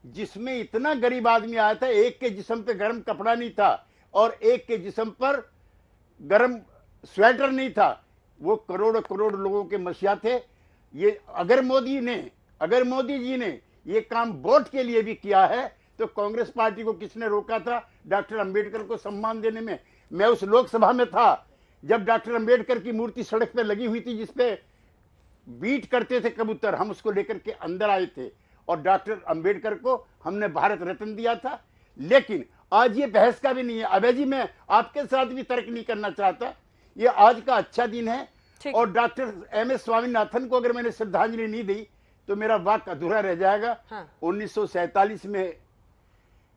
जिसमें इतना गरीब आदमी आया था, एक के जिस्म पे गर्म कपड़ा नहीं था और एक के जिस्म पर गर्म स्वेटर नहीं था। वो करोड़ों करोड़ लोगों के मसीहा थे। ये अगर मोदी जी ने ये काम वोट के लिए भी किया है तो कांग्रेस पार्टी को किसने रोका था डॉक्टर अंबेडकर को सम्मान देने में? मैं उस लोकसभा में था जब डॉक्टर अंबेडकर की मूर्ति सड़क पे लगी हुई थी, जिसपे बीट करते थे कबूतर। हम उसको लेकर के अंदर आए थे और डॉक्टर अंबेडकर को हमने भारत रत्न दिया था। लेकिन आज ये बहस का भी नहीं है। अभय जी, मैं आपके साथ भी तर्क नहीं करना चाहता। ये आज का अच्छा दिन है और डॉक्टर एम एस स्वामीनाथन को अगर मैंने श्रद्धांजलि नहीं दी तो मेरा वाक्य अधूरा रह जाएगा। हाँ। 1947 में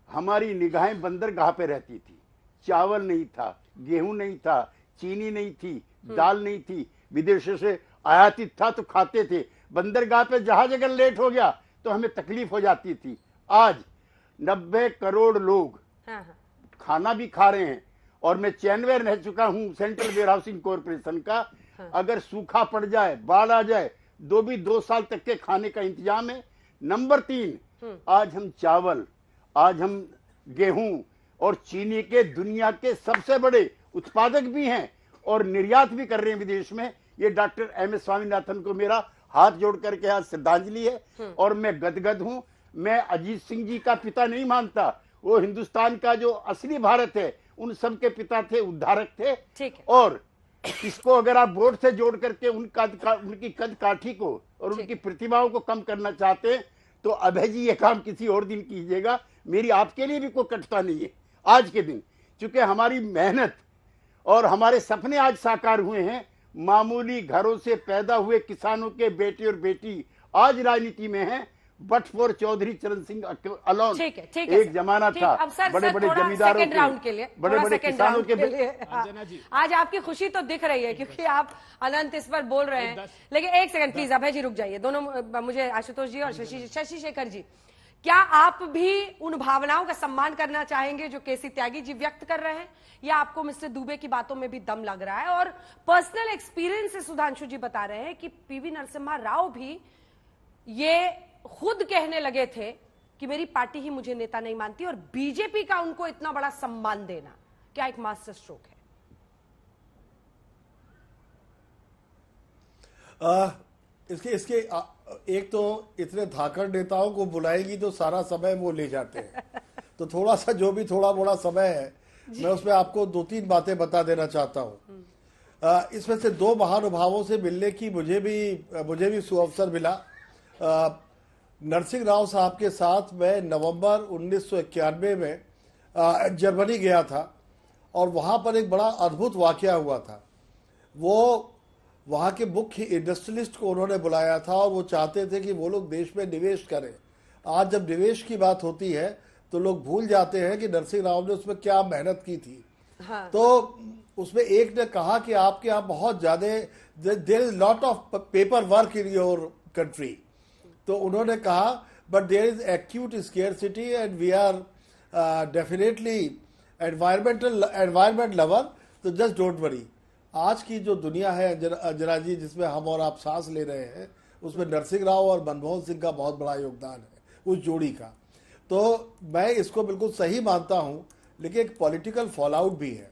हमारी निगाहें बंदरगाह पे रहती थी। चावल नहीं था, गेहूं नहीं था, चीनी नहीं थी, दाल नहीं थी, विदेशों से आयातित था तो खाते थे। बंदरगाह पे जहाज अगर लेट हो गया तो हमें तकलीफ हो जाती थी। आज 90 करोड़ लोग खाना भी खा रहे हैं और मैं चेयरमैन रह चुका हूं सेंट्रल वेयर हाउसिंग कॉर्पोरेशन का। अगर सूखा पड़ जाए, बाढ़ आ जाए, 2 साल तक के खाने का इंतजाम है। नंबर 3, आज हम चावल, आज हम गेहूं और चीनी के दुनिया के सबसे बड़े उत्पादक भी हैं और निर्यात भी कर रहे हैं विदेश में। ये डॉक्टर एम.एस. स्वामीनाथन को मेरा हाथ जोड़ करके आज श्रद्धांजलि है और मैं गदगद हूं। मैं अजीत सिंह जी का पिता नहीं मानता, वो हिंदुस्तान का जो असली भारत है उन सब के पिता थे, उद्धारक थे। ठीक है। और इसको अगर आप वोट से जोड़ करके उनकी कद काठी को और उनकी प्रतिभाओं को कम करना चाहते हैं तो अभय जी ये काम किसी और दिन कीजिएगा। मेरी आपके लिए भी कोई कटता नहीं है आज के दिन, क्योंकि हमारी मेहनत और हमारे सपने आज साकार हुए हैं। मामूली घरों से पैदा हुए किसानों के बेटे और बेटी आज राजनीति में हैं, but for Chaudhary Charan Singh alone. ठीक है, एक जमाना था बड़े बड़े जमींदारों के, बड़े बड़े किसानों के। आज आपकी खुशी तो दिख रही है क्योंकि आप अनंत इस पर बोल रहे हैं, लेकिन एक सेकंड प्लीज अभय जी रुक जाइए। दोनों मुझे आशुतोष जी और शशि शेखर जी, क्या आप भी उन भावनाओं का सम्मान करना चाहेंगे जो केसी त्यागी जी व्यक्त कर रहे हैं, या आपको मिस्टर दुबे की बातों में भी दम लग रहा है? और पर्सनल एक्सपीरियंस से सुधांशु जी बता रहे हैं कि पीवी नरसिम्हा राव भी ये खुद कहने लगे थे कि मेरी पार्टी ही मुझे नेता नहीं मानती, और बीजेपी का उनको इतना बड़ा सम्मान देना क्या एक मास्टर स्ट्रोक है? इसके एक तो इतने धाकड़ नेताओं को बुलाएगी तो सारा समय वो ले जाते हैं तो थोड़ा सा जो भी थोड़ा बड़ा समय है मैं उसमें आपको 2-3 बातें बता देना चाहता हूं। इसमें से 2 महानुभावों से मिलने की मुझे भी सुअवसर मिला। नरसिंह राव साहब के साथ मैं नवंबर 1991 में जर्मनी गया था और वहां पर एक बड़ा अद्भुत वाकया हुआ था। वो वहां के मुख्य इंडस्ट्रियलिस्ट को उन्होंने बुलाया था और वो चाहते थे कि वो लोग देश में निवेश करें। आज जब निवेश की बात होती है तो लोग भूल जाते हैं कि नरसिंह राव ने उसमें क्या मेहनत की थी। हाँ। तो उसमें एक ने कहा कि आपके यहाँ बहुत ज्यादा there is lot of paper work in your country. तो उन्होंने कहा but there is acute scarcity and we are definitely environment lover, तो जस्ट डोंट वरी। आज की जो दुनिया है अंजना जी जिसमें हम और आप सांस ले रहे हैं उसमें नरसिंह राव और मनमोहन सिंह का बहुत बड़ा योगदान है उस जोड़ी का। तो मैं इसको बिल्कुल सही मानता हूं, लेकिन एक पॉलिटिकल फॉलआउट भी है।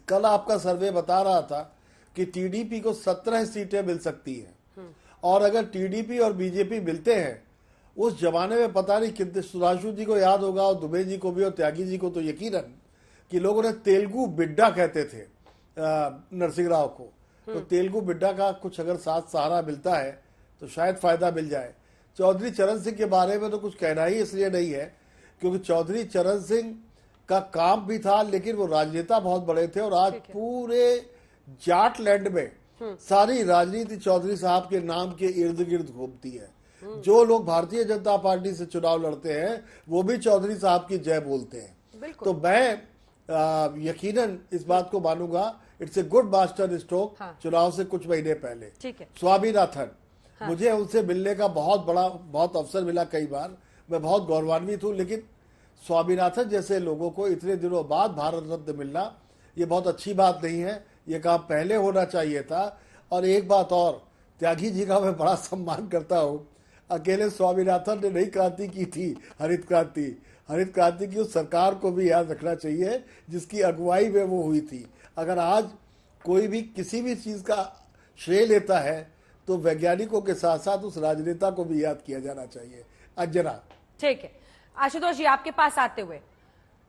कल आपका सर्वे बता रहा था कि टीडीपी को 17 सीटें मिल सकती हैं और अगर टीडीपी और बीजेपी मिलते हैं, उस जमाने में पता नहीं कितने, सुधांशु जी को याद होगा और दुबे जी को भी और त्यागी जी को तो यकीनन, कि लोग उन्हें तेलुगु बिड्डा कहते थे नरसिंह राव को। तो तेलुगु बिड्डा का कुछ अगर साथ सहारा मिलता है तो शायद फायदा मिल जाए। चौधरी चरण सिंह के बारे में तो कुछ कहना ही इसलिए नहीं है क्योंकि चौधरी चरण सिंह का काम भी था, लेकिन वो राजनेता बहुत बड़े थे और आज पूरे जाट लैंड में सारी राजनीति चौधरी साहब के नाम के इर्द गिर्द घूमती है। जो लोग भारतीय जनता पार्टी से चुनाव लड़ते हैं वो भी चौधरी साहब की जय बोलते हैं। तो मैं यकीनन इस बात को मानूंगा, it's a good master stroke. चुनाव से कुछ महीने पहले स्वामीनाथन, मुझे उनसे मिलने का बहुत अवसर मिला कई बार, मैं बहुत गौरवान्वित हूं। लेकिन स्वामीनाथन जैसे लोगों को इतने दिनों बाद भारत रत्न मिलना ये बहुत अच्छी बात नहीं है, ये काम पहले होना चाहिए था। और एक बात और, त्यागी जी का मैं बड़ा सम्मान करता हूं। अकेले स्वामीनाथन ने नई क्रांति की थी, हरित क्रांति की उस सरकार को भी याद रखना चाहिए जिसकी अगुवाई में वो हुई थी। अगर आज कोई भी किसी भी चीज का श्रेय लेता है तो वैज्ञानिकों के साथ साथ उस राजनेता को भी याद किया जाना चाहिए। अंजना, ठीक है। आशुतोष जी, आपके पास आते हुए,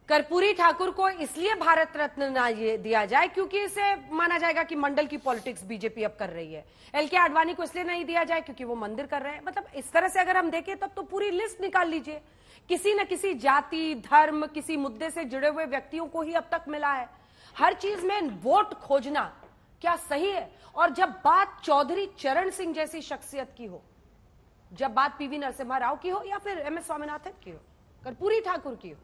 कर्पूरी ठाकुर को इसलिए भारत रत्न ना दिया जाए क्योंकि इसे माना जाएगा कि मंडल की पॉलिटिक्स बीजेपी अब कर रही है। एलके आडवाणी को इसलिए नहीं दिया जाए क्योंकि वो मंदिर कर रहे हैं। मतलब इस तरह से अगर हम देखें तब तो पूरी लिस्ट निकाल लीजिए, किसी न किसी जाति, धर्म, किसी मुद्दे से जुड़े हुए व्यक्तियों को ही अब तक मिला है। हर चीज में वोट खोजना क्या सही है? और जब बात चौधरी चरण सिंह जैसी शख्सियत की हो जब बात पीवी नरसिम्हा राव की हो या फिर एम एस स्वामीनाथन की हो, कर्पूरी ठाकुर की हो?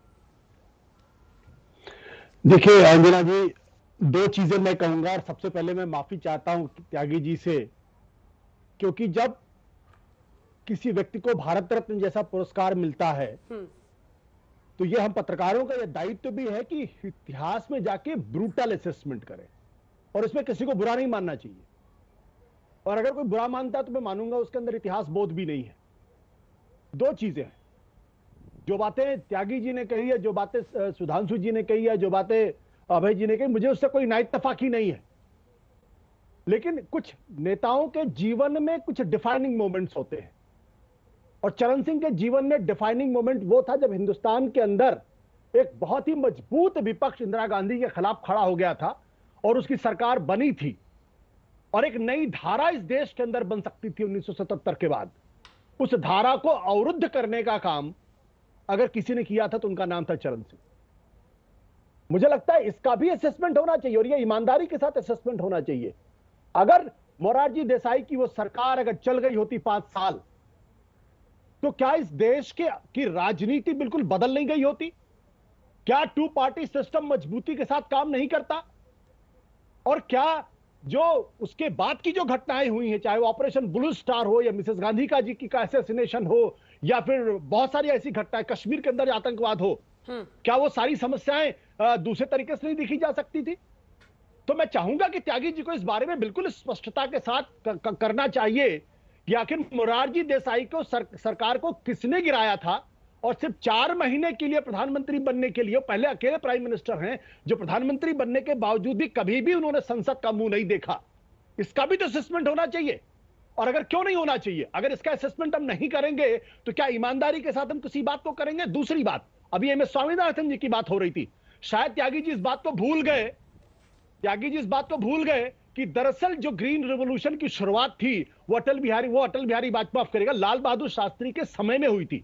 देखिए अंजना जी, दो चीजें मैं कहूंगा। और सबसे पहले मैं माफी चाहता हूं त्यागी जी से, क्योंकि जब किसी व्यक्ति को भारत रत्न जैसा पुरस्कार मिलता है तो यह हम पत्रकारों का यह दायित्व भी है कि इतिहास में जाके ब्रूटल असेसमेंट करें, और इसमें किसी को बुरा नहीं मानना चाहिए। और अगर कोई बुरा मानता है तो मैं मानूंगा उसके अंदर इतिहास बोध भी नहीं है। दो चीजें हैं, जो बातें त्यागी जी ने कही है, जो बातें सुधांशु जी ने कही है, जो बातें अभय जी ने कही, मुझे उससे कोई नाइत्तफाकी नहीं है। लेकिन कुछ नेताओं के जीवन में कुछ डिफाइनिंग मोमेंट्स होते हैं, और चरण सिंह के जीवन में डिफाइनिंग मोमेंट वो था जब हिंदुस्तान के अंदर एक बहुत ही मजबूत विपक्ष इंदिरा गांधी के खिलाफ खड़ा हो गया था और उसकी सरकार बनी थी, और एक नई धारा इस देश के अंदर बन सकती थी 1977 के बाद। उस धारा को अवरुद्ध करने का काम अगर किसी ने किया था तो उनका नाम था चरण सिंह। मुझे लगता है इसका भी असेसमेंट होना चाहिए, और यह ईमानदारी के साथ असेसमेंट होना चाहिए। अगर मोरारजी देसाई की वो सरकार अगर चल गई होती 5 साल, तो क्या इस देश की राजनीति बिल्कुल बदल नहीं गई होती? क्या 2 पार्टी सिस्टम मजबूती के साथ काम नहीं करता? और क्या जो उसके बाद की जो घटनाएं हुई हैं, चाहे वो ऑपरेशन ब्लू स्टार हो या मिसेस गांधी का जी की का असैसिनेशन हो, या फिर बहुत सारी ऐसी घटनाएं, कश्मीर के अंदर आतंकवाद हो, क्या वो सारी समस्याएं दूसरे तरीके से नहीं देखी जा सकती थी? तो मैं चाहूंगा कि त्यागी जी को इस बारे में बिल्कुल स्पष्टता के साथ करना चाहिए कि आखिर मोरारजी देसाई को सरकार को किसने गिराया था, और सिर्फ 4 महीने के लिए प्रधानमंत्री बनने के लिए, पहले अकेले प्राइम मिनिस्टर हैं जो प्रधानमंत्री बनने के बावजूद भी कभी भी उन्होंने संसद का मुंह नहीं देखा। इसका भी तो असेसमेंट होना चाहिए। और अगर क्यों नहीं होना चाहिए, अगर इसका असेसमेंट हम नहीं करेंगे तो क्या ईमानदारी के साथ हम किसी बात को करेंगे? दूसरी बात, अभी एम एस स्वामीनाथन जी की बात हो रही थी, शायद त्यागी जी इस बात को भूल गए कि दरअसल जो ग्रीन रिवॉल्यूशन की शुरुआत थी वो अटल बिहारी वाजपेयी, माफ करेगा, लाल बहादुर शास्त्री के समय में हुई थी।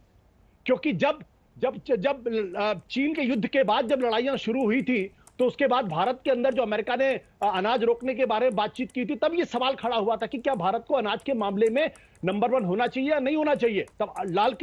क्योंकि जब चीन के युद्ध के बाद जब लड़ाइयां शुरू हुई थी, तो उसके बाद भारत के अंदर जो अमेरिका ने अनाज रोकने के बारे में बातचीत की थी, तब ये सवाल खड़ा हुआ था कि क्या भारत को अनाज के मामले में नंबर 1 होना चाहिए या नहीं होना चाहिए। तब लाल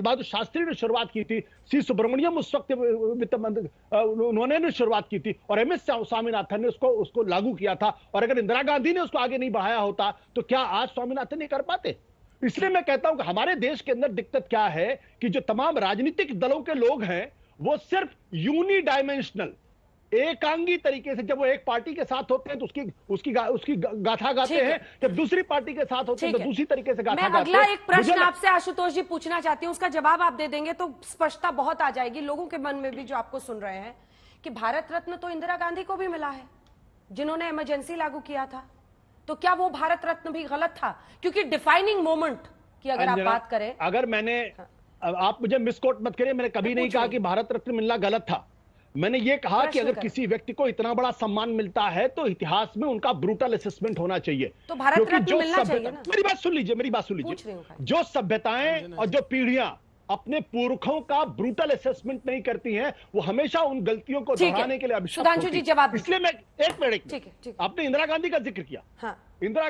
बहादुर शास्त्री ने शुरुआत की थी, सी सुब्रमण्यम उस वक्त वित्त मंत्री, उन्होंने शुरुआत की थी, और एम एस स्वामीनाथन ने उसको लागू किया था। और अगर इंदिरा गांधी ने उसको आगे नहीं बढ़ाया होता तो क्या आज स्वामीनाथन नहीं कर पाते? इसलिए मैं कहता हूं कि हमारे देश के अंदर दिक्कत क्या है कि जो तमाम राजनीतिक दलों के लोग हैं वो सिर्फ यूनिडायमेंशनल, एकांगी तरीके से, जब वो एक पार्टी के साथ होते हैं तो उसकी गाथा गाते हैं, जब दूसरी पार्टी के साथ होते हैं तो दूसरी तरीके से गाथा गाते हैं। मैं अगला एक प्रश्न आपसे आशुतोष जी पूछना चाहती हूं, उसका जवाब आप दे देंगे तो स्पष्टता बहुत आ जाएगी लोगों के मन में भी जो आपको सुन रहे हैं, कि भारत रत्न तो इंदिरा गांधी को भी मिला है जिन्होंने इमरजेंसी लागू किया था। तो क्या वो भारत रत्न भी गलत था? क्योंकि डिफाइनिंग मोमेंट की अगर आप बात करें, अगर मैंने, आप मुझे मिसकोट मत करिए, मैंने कभी नहीं कहा कि भारत रत्न मिलना गलत था। मैंने ये कहा कि अगर किसी व्यक्ति को इतना बड़ा सम्मान मिलता है तो इतिहास में उनका ब्रूटल असेसमेंट होना चाहिए। तो भारत रत्न मिलना चाहिए ना? मेरी बात सुन लीजिए। जो सभ्यताएं और जो पीढ़ियां अपने पुरखों का ब्रूटल असेसमेंट नहीं करती हैं, वो हमेशा उन गलतियों को दोहराने के लिए अभिशप्त होती हैं। जवाब, इसलिए मैं एक मिनट, आपने इंदिरा गांधी का जिक्र किया। हाँ। इंदिरा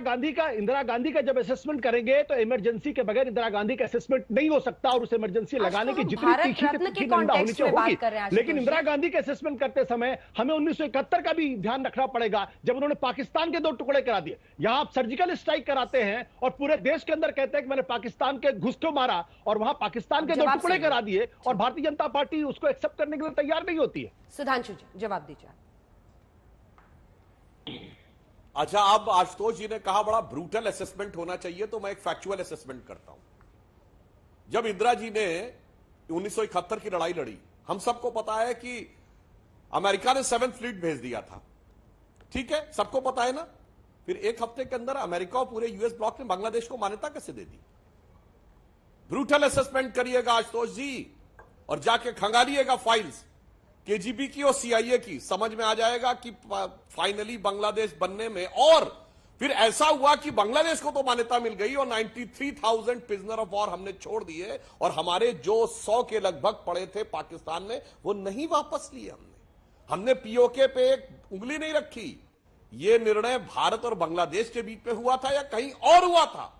गांधी का जब असेसमेंट करेंगे तो इमरजेंसी के बगैर इंदिरा गांधी का असेसमेंट नहीं हो सकता, और उस इमरजेंसी लगाने की जितनी तीखी निंदा होनी चाहिए होगी। लेकिन इंदिरा गांधी के असेसमेंट करते समय हमें 1971 का भी ध्यान रखना पड़ेगा, जब उन्होंने पाकिस्तान के 2 टुकड़े करा दिए। यहां आप सर्जिकल स्ट्राइक कराते हैं और पूरे देश के अंदर कहते हैं कि मैंने पाकिस्तान के घुस को मारा, और वहां पाकिस्तान के 2 टुकड़े करा दिए, और भारतीय जनता पार्टी उसको एक्सेप्ट करने के लिए तैयार नहीं होती है। सुधांशु जी जवाब दीजिए। अच्छा, अब आशुतोष जी ने कहा बड़ा ब्रूटल असेसमेंट होना चाहिए, तो मैं एक फैक्चुअल असेसमेंट करता हूं। जब इंदिरा जी ने 1971 की लड़ाई लड़ी, हम सबको पता है कि अमेरिका ने 7th फ्लीट भेज दिया था, ठीक है, सबको पता है ना। फिर 1 हफ्ते के अंदर अमेरिका और पूरे यूएस ब्लॉक ने बांग्लादेश को मान्यता कैसे दे दी? ब्रूटल असेसमेंट करिएगा आशुतोष जी, और जाके खंगालिएगा फाइल्स केजीबी की और सीआईए की, समझ में आ जाएगा कि फाइनली बांग्लादेश बनने में, और फिर ऐसा हुआ कि बांग्लादेश को तो मान्यता मिल गई और 93,000 प्रिजनर ऑफ वॉर हमने छोड़ दिए, और हमारे जो 100 के लगभग पड़े थे पाकिस्तान में वो नहीं वापस लिए। हमने पीओके पे एक उंगली नहीं रखी। ये निर्णय भारत और बांग्लादेश के बीच में हुआ था या कहीं और हुआ था?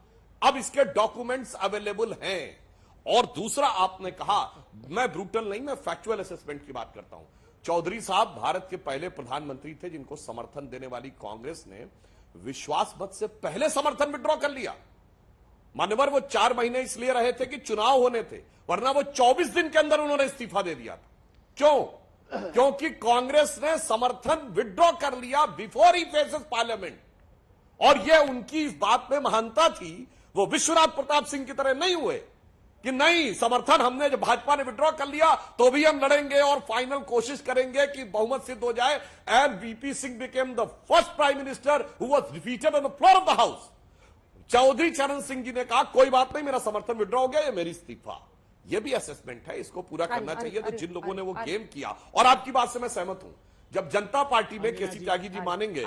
अब इसके डॉक्यूमेंट्स अवेलेबल हैं। और दूसरा आपने कहा, मैं ब्रूटल नहीं, मैं फैक्चुअल असेसमेंट की बात करता हूं। चौधरी साहब भारत के पहले प्रधानमंत्री थे जिनको समर्थन देने वाली कांग्रेस ने विश्वास मत से पहले समर्थन विड्रॉ कर लिया। मान्यवर वो 4 महीने इसलिए रहे थे कि चुनाव होने थे, वरना वो 24 दिन के अंदर उन्होंने इस्तीफा दे दिया था। क्यों? क्योंकि कांग्रेस ने समर्थन विड्रॉ कर लिया बिफोर ही फेसेस पार्लियामेंट। और ये उनकी इस बात में महानता थी, वो विश्वनाथ प्रताप सिंह की तरह नहीं हुए कि नहीं, समर्थन हमने जब भाजपा ने विड्रॉ कर लिया तो भी हम लड़ेंगे और फाइनल कोशिश करेंगे कि बहुमत सिद्ध हो जाए। And VP Singh became the first prime minister who was defeated on the floor of the house. Chaudhary Charan Singh जी ने कहा कोई बात नहीं, मेरा समर्थन विड्रॉ हो गया, ये मेरी इस्तीफा। ये भी असेसमेंट है, इसको पूरा करना चाहिए। तो जिन लोगों ने वो गेम किया, और आपकी बात से मैं सहमत हूं, जब जनता पार्टी में केसी त्यागी जी मानेंगे,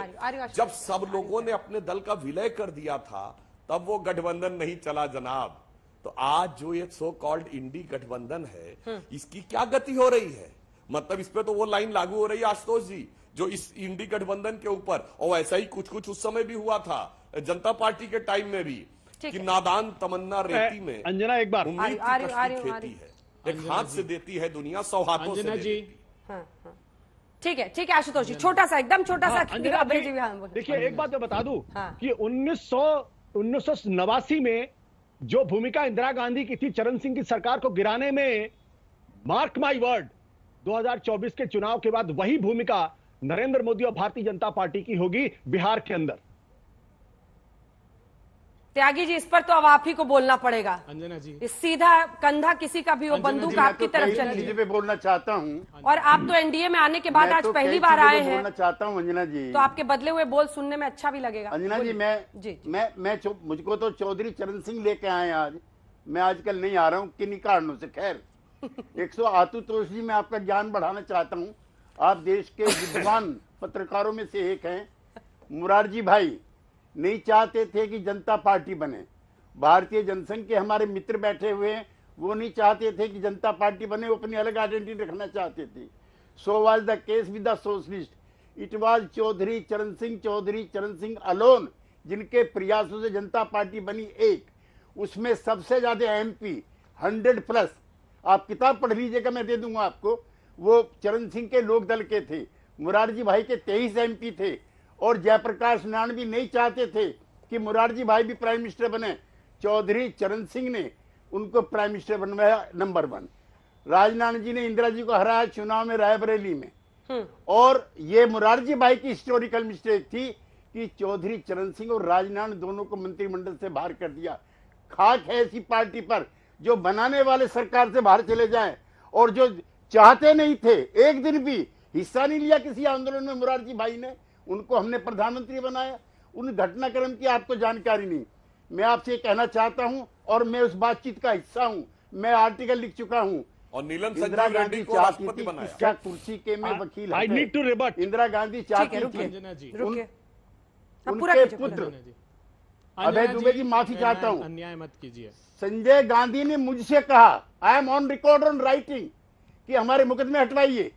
जब सब लोगों ने अपने दल का विलय कर दिया था तब वो गठबंधन नहीं चला जनाब। तो आज जो ये सो कॉल्ड इंडी गठबंधन है, इसकी क्या गति हो रही है? मतलब इस पे तो वो लाइन लागू हो रही है आशुतोष जी, जो इस इंडी गठबंधन के ऊपर, और ऐसा ही कुछ कुछ उस समय भी हुआ था जनता पार्टी के टाइम में भी, कि नादान तमन्ना रेती में अंजना एक बार उम्मीद की कश्ती खेती है, एक हाथ से देती है दुनिया 100 हाथों से देती है। ठीक है आशुतोष जी, छोटा सा, एकदम छोटा सा। देखिए एक बात मैं बता दूं कि 1989 में जो भूमिका इंदिरा गांधी की थी चरण सिंह की सरकार को गिराने में, मार्क माई वर्ड, 2024 के चुनाव के बाद वही भूमिका नरेंद्र मोदी और भारतीय जनता पार्टी की होगी बिहार के अंदर। त्यागी जी, इस पर तो अब आप ही को बोलना पड़ेगा। अंजना जी, इस सीधा कंधा किसी का भी हो, बंदूक आपकी तरफ चल रही है। बोलना चाहता हूँ, और आप तो एनडीए में आने के बाद आज पहली बार आए हैं, बोलना चाहता हूँ अंजना जी, तो आपके बदले हुए बोल सुनने में अच्छा भी लगेगा। अंजना जी, मैं मुझको तो चौधरी चरण सिंह लेके आए आज, मैं आजकल नहीं आ रहा हूँ किन्हीं कारणों से। खैर 100 आशुतोष जी, मैं आपका ज्ञान बढ़ाना चाहता हूँ। आप देश के विद्वान पत्रकारों में से एक हैं। मुरारजी भाई नहीं चाहते थे कि जनता पार्टी बने। भारतीय जनसंघ के हमारे मित्र बैठे हुए हैं, वो नहीं चाहते थे कि जनता पार्टी बने, वो अपनी अलग आइडेंटिटी रखना चाहते थे। So was the case with the socialist. It was Chaudhary Charan Singh alone जिनके प्रयासों से जनता पार्टी बनी एक। उसमें सबसे ज्यादा एमपी 100+, आप किताब पढ़ लीजिएगा, मैं दे दूंगा आपको, वो चरण सिंह के लोक दल के थे। मुरारजी भाई के 23 एमपी थे। और जयप्रकाश नारायण भी नहीं चाहते थे कि मुरारजी भाई भी प्राइम मिनिस्टर बने। चौधरी चरण सिंह ने उनको प्राइम मिनिस्टर बनवाया, नंबर 1। राजनारायण जी ने इंदिरा जी को हराया चुनाव में रायबरेली में। और ये मुरारजी भाई की हिस्टोरिकल मिस्टेक थी कि चौधरी चरण सिंह और राजनारायण दोनों को मंत्रिमंडल से बाहर कर दिया। खाक है ऐसी पार्टी पर जो बनाने वाले सरकार से बाहर चले जाएं, और जो चाहते नहीं थे, एक दिन भी हिस्सा नहीं लिया किसी आंदोलन में मुरारजी भाई ने, उनको हमने प्रधानमंत्री बनाया। उन घटनाक्रम की आपको जानकारी नहीं। मैं आपसे कहना चाहता हूं, और मैं उस बातचीत का हिस्सा हूं, मैं आर्टिकल लिख चुका हूं। और नीलम इंदिरा गांधी चाहती थी क्या कुर्सी के में वकील I need to rebut. Indira Gandhi चाहती थी उनके पुत्र अभय दुबे जी, माफी चाहता हूं, अन्याय मत कीजिए। संजय गांधी ने मुझसे कहा, I am on record on writing, कि हमारे मुकदमे हटवाइए।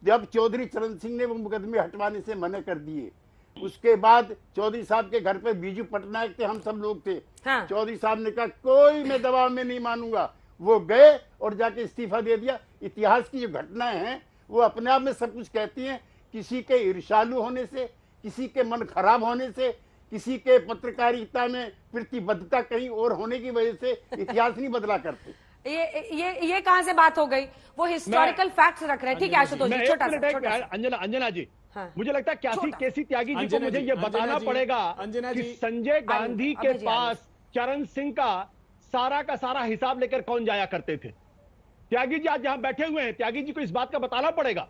जब चौधरी चरण सिंह ने वो मुकदमे हटवाने से मना कर दिए, उसके बाद चौधरी साहब के घर पे बीजू पटनायक थे, हम सब लोग थे। हाँ। चौधरी साहब ने कहा कोई मैं दबाव में नहीं मानूंगा। वो गए और जाके इस्तीफा दे दिया। इतिहास की जो घटनाएं हैं वो अपने आप में सब कुछ कहती हैं। किसी के ईर्ष्यालु होने से, किसी के मन खराब होने से, किसी के पत्रकारिता में प्रतिबद्धता कहीं और होने की वजह से इतिहास नहीं बदला करते। ये कहां से बात हो गई? वो हिस्टोरिकल फैक्ट्स रख रहे हैं। ठीक है आशुतोष जी, छोटा सा। अंजना जी, मुझे लगता है केसी त्यागी जी को मुझे ये बताना पड़ेगा कि संजय गांधी के पास चरण सिंह का सारा हिसाब लेकर कौन जाया करते थे। त्यागी जी आज यहां बैठे हुए हैं, त्यागी जी को इस बात का बताना पड़ेगा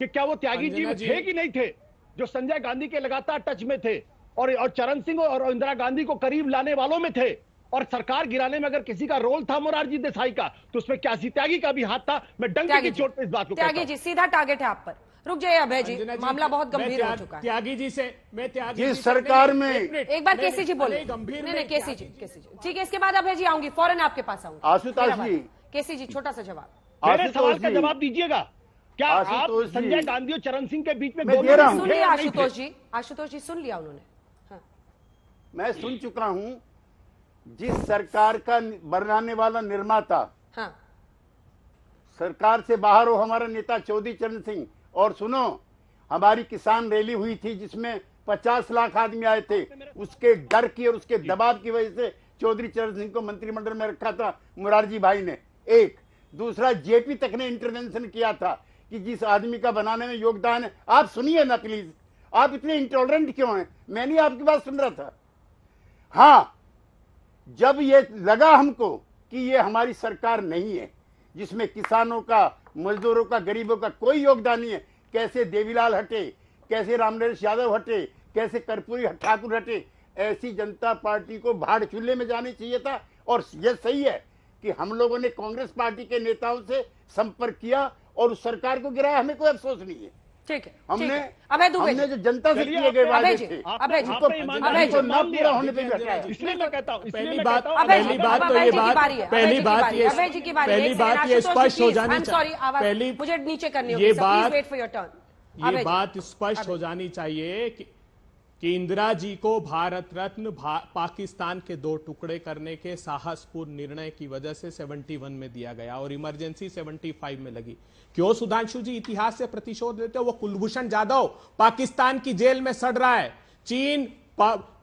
कि क्या वो त्यागी जी थे कि नहीं थे जो संजय गांधी के लगातार टच में थे और चरण सिंह और इंदिरा गांधी को करीब लाने वालों में थे। और सरकार गिराने में अगर किसी का रोल था मोरारजी देसाई का, तो उसमें क्यासी त्यागी का भी हाथ था। मैं डंके की चोट पे इस बात को कहता हूं। त्यागी जी, सीधा टारगेट है आप पर। रुक जाइए अभय जी, मामला बहुत गंभीर हो चुका है। त्यागी जी से मैं त्यागी जी सरकार में एक बार केसी जी बोले। नहीं केसी जी ठीक है, इसके बाद अभय जी आऊंगी, फौरन आपके पास आऊंगी। आशुतोष जी, केसी जी छोटा सा जवाब, मेरे सवाल का जवाब दीजिएगा। क्या आप संजय गांधी और चरण सिंह के बीच में सुन लिया आशुतोष जी? आशुतोष जी सुन लिया उन्होंने? मैं सुन चुका हूं जिस सरकार का बनाने वाला निर्माता हाँ। सरकार से बाहर हो हमारा नेता चौधरी चरण सिंह। और सुनो, हमारी किसान रैली हुई थी जिसमें 50 लाख आदमी आए थे, उसके डर की और उसके दबाव की वजह से चौधरी चरण सिंह को मंत्रिमंडल में रखा था मुरारजी भाई ने। एक दूसरा, जेपी तक ने इंटरवेंशन किया था कि जिस आदमी का बनाने में योगदान है। आप सुनिए ना प्लीज, आप इतने इंटॉलरेंट क्यों हैं? मैं नहीं आपकी बात सुन रहा था। हाँ, जब ये लगा हमको कि ये हमारी सरकार नहीं है जिसमें किसानों का, मजदूरों का, गरीबों का कोई योगदान नहीं है, कैसे देवीलाल हटे, कैसे रामनरेश यादव हटे, कैसे कर्पूरी ठाकुर हटे, ऐसी जनता पार्टी को भाड़ चूल्हे में जाने चाहिए था। और ये सही है कि हम लोगों ने कांग्रेस पार्टी के नेताओं से संपर्क किया और उस सरकार को गिराया, हमें कोई अफसोस नहीं है। ठीक है, हमने हमने जो जनता से किए गए वादे थे उसको न पूरा होने पे भी हटाया। इसलिए मैं कहता हूँ पहली बात तो ये स्पष्ट हो जानी चाहिए, मुझे नीचे करनी होगी, ये बात स्पष्ट हो जानी चाहिए कि इंदिरा जी को भारत रत्न पाकिस्तान के 2 टुकड़े करने के साहसपूर्ण निर्णय की वजह से 71 में दिया गया और इमरजेंसी 75 में लगी। क्यों सुधांशु जी इतिहास से प्रतिशोध लेते हो? वो कुलभूषण जाधव पाकिस्तान की जेल में सड़ रहा है, चीन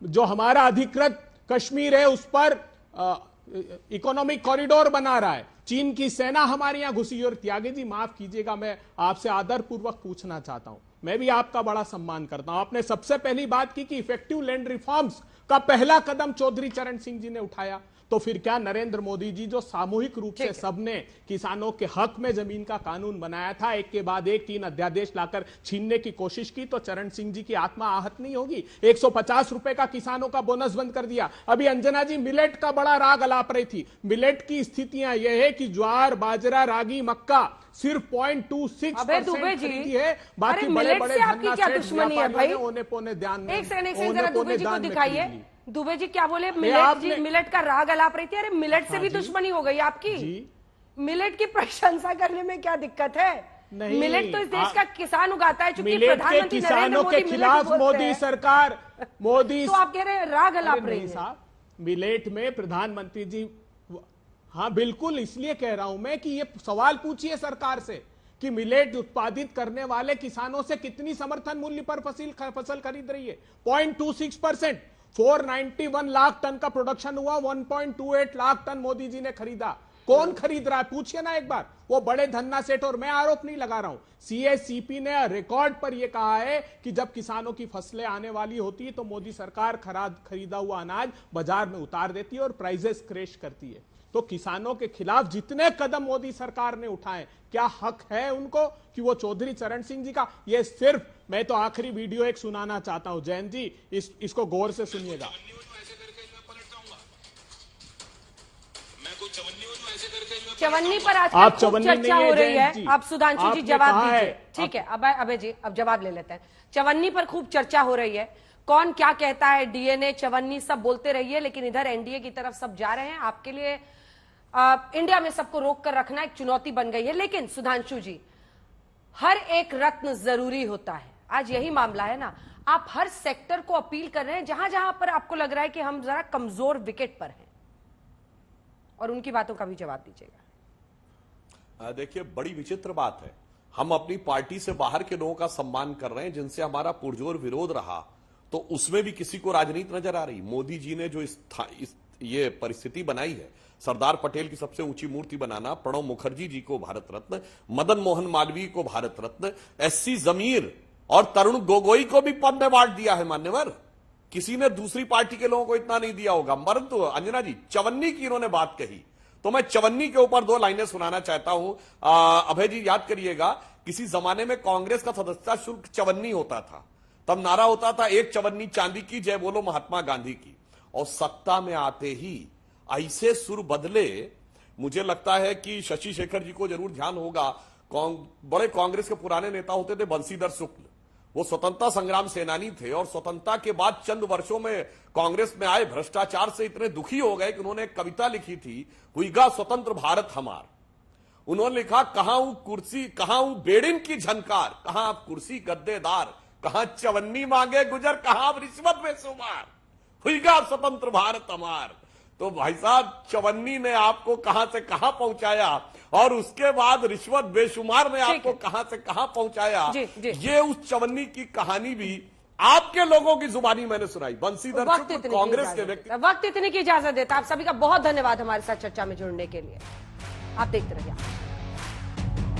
जो हमारा अधिकृत कश्मीर है उस पर इकोनॉमिक कॉरिडोर बना रहा है, चीन की सेना हमारे यहां घुसी। और त्यागी जी माफ कीजिएगा, मैं आपसे आदर पूर्वक पूछना चाहता हूं, मैं भी आपका बड़ा सम्मान करता हूं। आपने सबसे पहली बात की कि इफेक्टिव लैंड रिफॉर्म्स का पहला कदम चौधरी चरण सिंह जी ने उठाया, तो फिर क्या नरेंद्र मोदी जी जो सामूहिक रूप से सबने किसानों के हक में जमीन का कानून बनाया था, एक के बाद एक 3 अध्यादेश लाकर छीनने की कोशिश की, तो चरण सिंह जी की आत्मा आहत नहीं होगी? 150 रुपए का किसानों का बोनस बंद कर दिया। अभी अंजना जी मिलेट का बड़ा राग अलाप रही थी। मिलेट की स्थितियां यह है कि ज्वार, बाजरा, रागी, मक्का सिर्फ 0.26% खरीदी है, बाकी बड़े बड़े आपकी क्या दुश्मनी है भाई? ओने पोने ध्यान एक सेकंड जरा दुबे जी को दिखाइए। दुबे जी क्या बोले? मिलेट का राग अलाप रही थी। अरे मिलेट से भी दुश्मनी हो गई आपकी। मिलेट की प्रशंसा करने में क्या दिक्कत है? मिलेट तो इस देश का किसान उगाता है, चूंकि प्रधानमंत्री किसानों के खिलाफ मोदी सरकार तो आप कह रहे हैं राग अलाप रही है। मिलेट में प्रधानमंत्री जी, हाँ बिल्कुल, इसलिए कह रहा हूं मैं कि ये सवाल पूछिए सरकार से कि मिलेट उत्पादित करने वाले किसानों से कितनी समर्थन मूल्य पर फसल खरीद रही है। 0.26%, 491 लाख टन का प्रोडक्शन हुआ, 1.28 लाख टन मोदी जी ने खरीदा। कौन खरीद रहा है पूछिए ना एक बार, वो बड़े धन्ना सेठ। और मैं आरोप नहीं लगा रहा हूं, सीएससीपी ने रिकॉर्ड पर यह कहा है कि जब किसानों की फसलें आने वाली होती है तो मोदी सरकार खरीदा हुआ अनाज बाजार में उतार देती है और प्राइसेस क्रैश करती है। तो किसानों के खिलाफ जितने कदम मोदी सरकार ने उठाए, क्या हक है उनको कि वो चौधरी चरण सिंह जी का ये सिर्फ, मैं तो आखिरी वीडियो एक सुनाना चाहता हूं, जैन जी इसको गौर से सुनिएगा। चवन्नी पर आज चर्चा हो रही है। आप सुधांशु जी जवाब दीजिए। ठीक है, अब अभय जी अब जवाब ले लेते हैं। चवन्नी पर खूब चर्चा हो रही है, कौन क्या कहता है, डीएनए, चवन्नी सब बोलते रहिए, लेकिन इधर एनडीए की तरफ सब जा रहे हैं। आपके लिए इंडिया में सबको रोक कर रखना एक चुनौती बन गई है। लेकिन सुधांशु जी, हर एक रत्न जरूरी होता है, आज यही मामला है ना। आप हर सेक्टर को अपील कर रहे हैं जहां जहां पर आपको लग रहा है कि हम जरा कमजोर विकेट पर हैं, और उनकी बातों का भी जवाब दीजिएगा। देखिए, बड़ी विचित्र बात है, हम अपनी पार्टी से बाहर के लोगों का सम्मान कर रहे हैं जिनसे हमारा पुरजोर विरोध रहा, तो उसमें भी किसी को राजनीति नजर आ रही। मोदी जी ने जो ये परिस्थिति बनाई है, सरदार पटेल की सबसे ऊंची मूर्ति बनाना, प्रणब मुखर्जी जी को भारत रत्न, मदन मोहन मालवीय को भारत रत्न, एससी जमीर और तरुण गोगोई को भी पद में बांट दिया है मान्यवर। किसी ने दूसरी पार्टी के लोगों को इतना नहीं दिया होगा। परंतु अंजना जी, चवन्नी की इन्होंने बात कही, तो मैं चवन्नी के ऊपर 2 लाइनें सुनाना चाहता हूं। अभय जी याद करिएगा, किसी जमाने में कांग्रेस का सदस्यता शुल्क चवन्नी होता था, तब नारा होता था 1 चवन्नी चांदी की, जय बोलो महात्मा गांधी की। और सत्ता में आते ही ऐसे सुर बदले, मुझे लगता है कि शशि शेखर जी को जरूर ध्यान होगा, बड़े कांग्रेस के पुराने नेता होते थे बंशीधर शुक्ल, वो स्वतंत्रता संग्राम सेनानी थे, और स्वतंत्रता के बाद चंद वर्षों में कांग्रेस में आए, भ्रष्टाचार से इतने दुखी हो गए कि उन्होंने एक कविता लिखी थी, हुईगा स्वतंत्र भारत हमार। उन्होंने लिखा, कहां हूं कुर्सी, कहां हूं बेड़िन की झनकार, कहां आप कुर्सी गद्देदार, कहां चवन्नी मांगे गुजर, कहां आप रिश्वत में शुमार, हुईगा स्वतंत्र भारत हमार। तो भाई साहब चवन्नी ने आपको कहां से कहां पहुंचाया और उसके बाद रिश्वत बेशुमार ने आपको कहां से कहां पहुंचाया, ये उस चवन्नी की कहानी भी आपके लोगों की जुबानी मैंने सुनाई। बंसीधर कांग्रेस के व्यक्ति वक्त इतने की इजाजत देता। आप सभी का बहुत धन्यवाद हमारे साथ चर्चा में जुड़ने के लिए। आप देखते रहिए।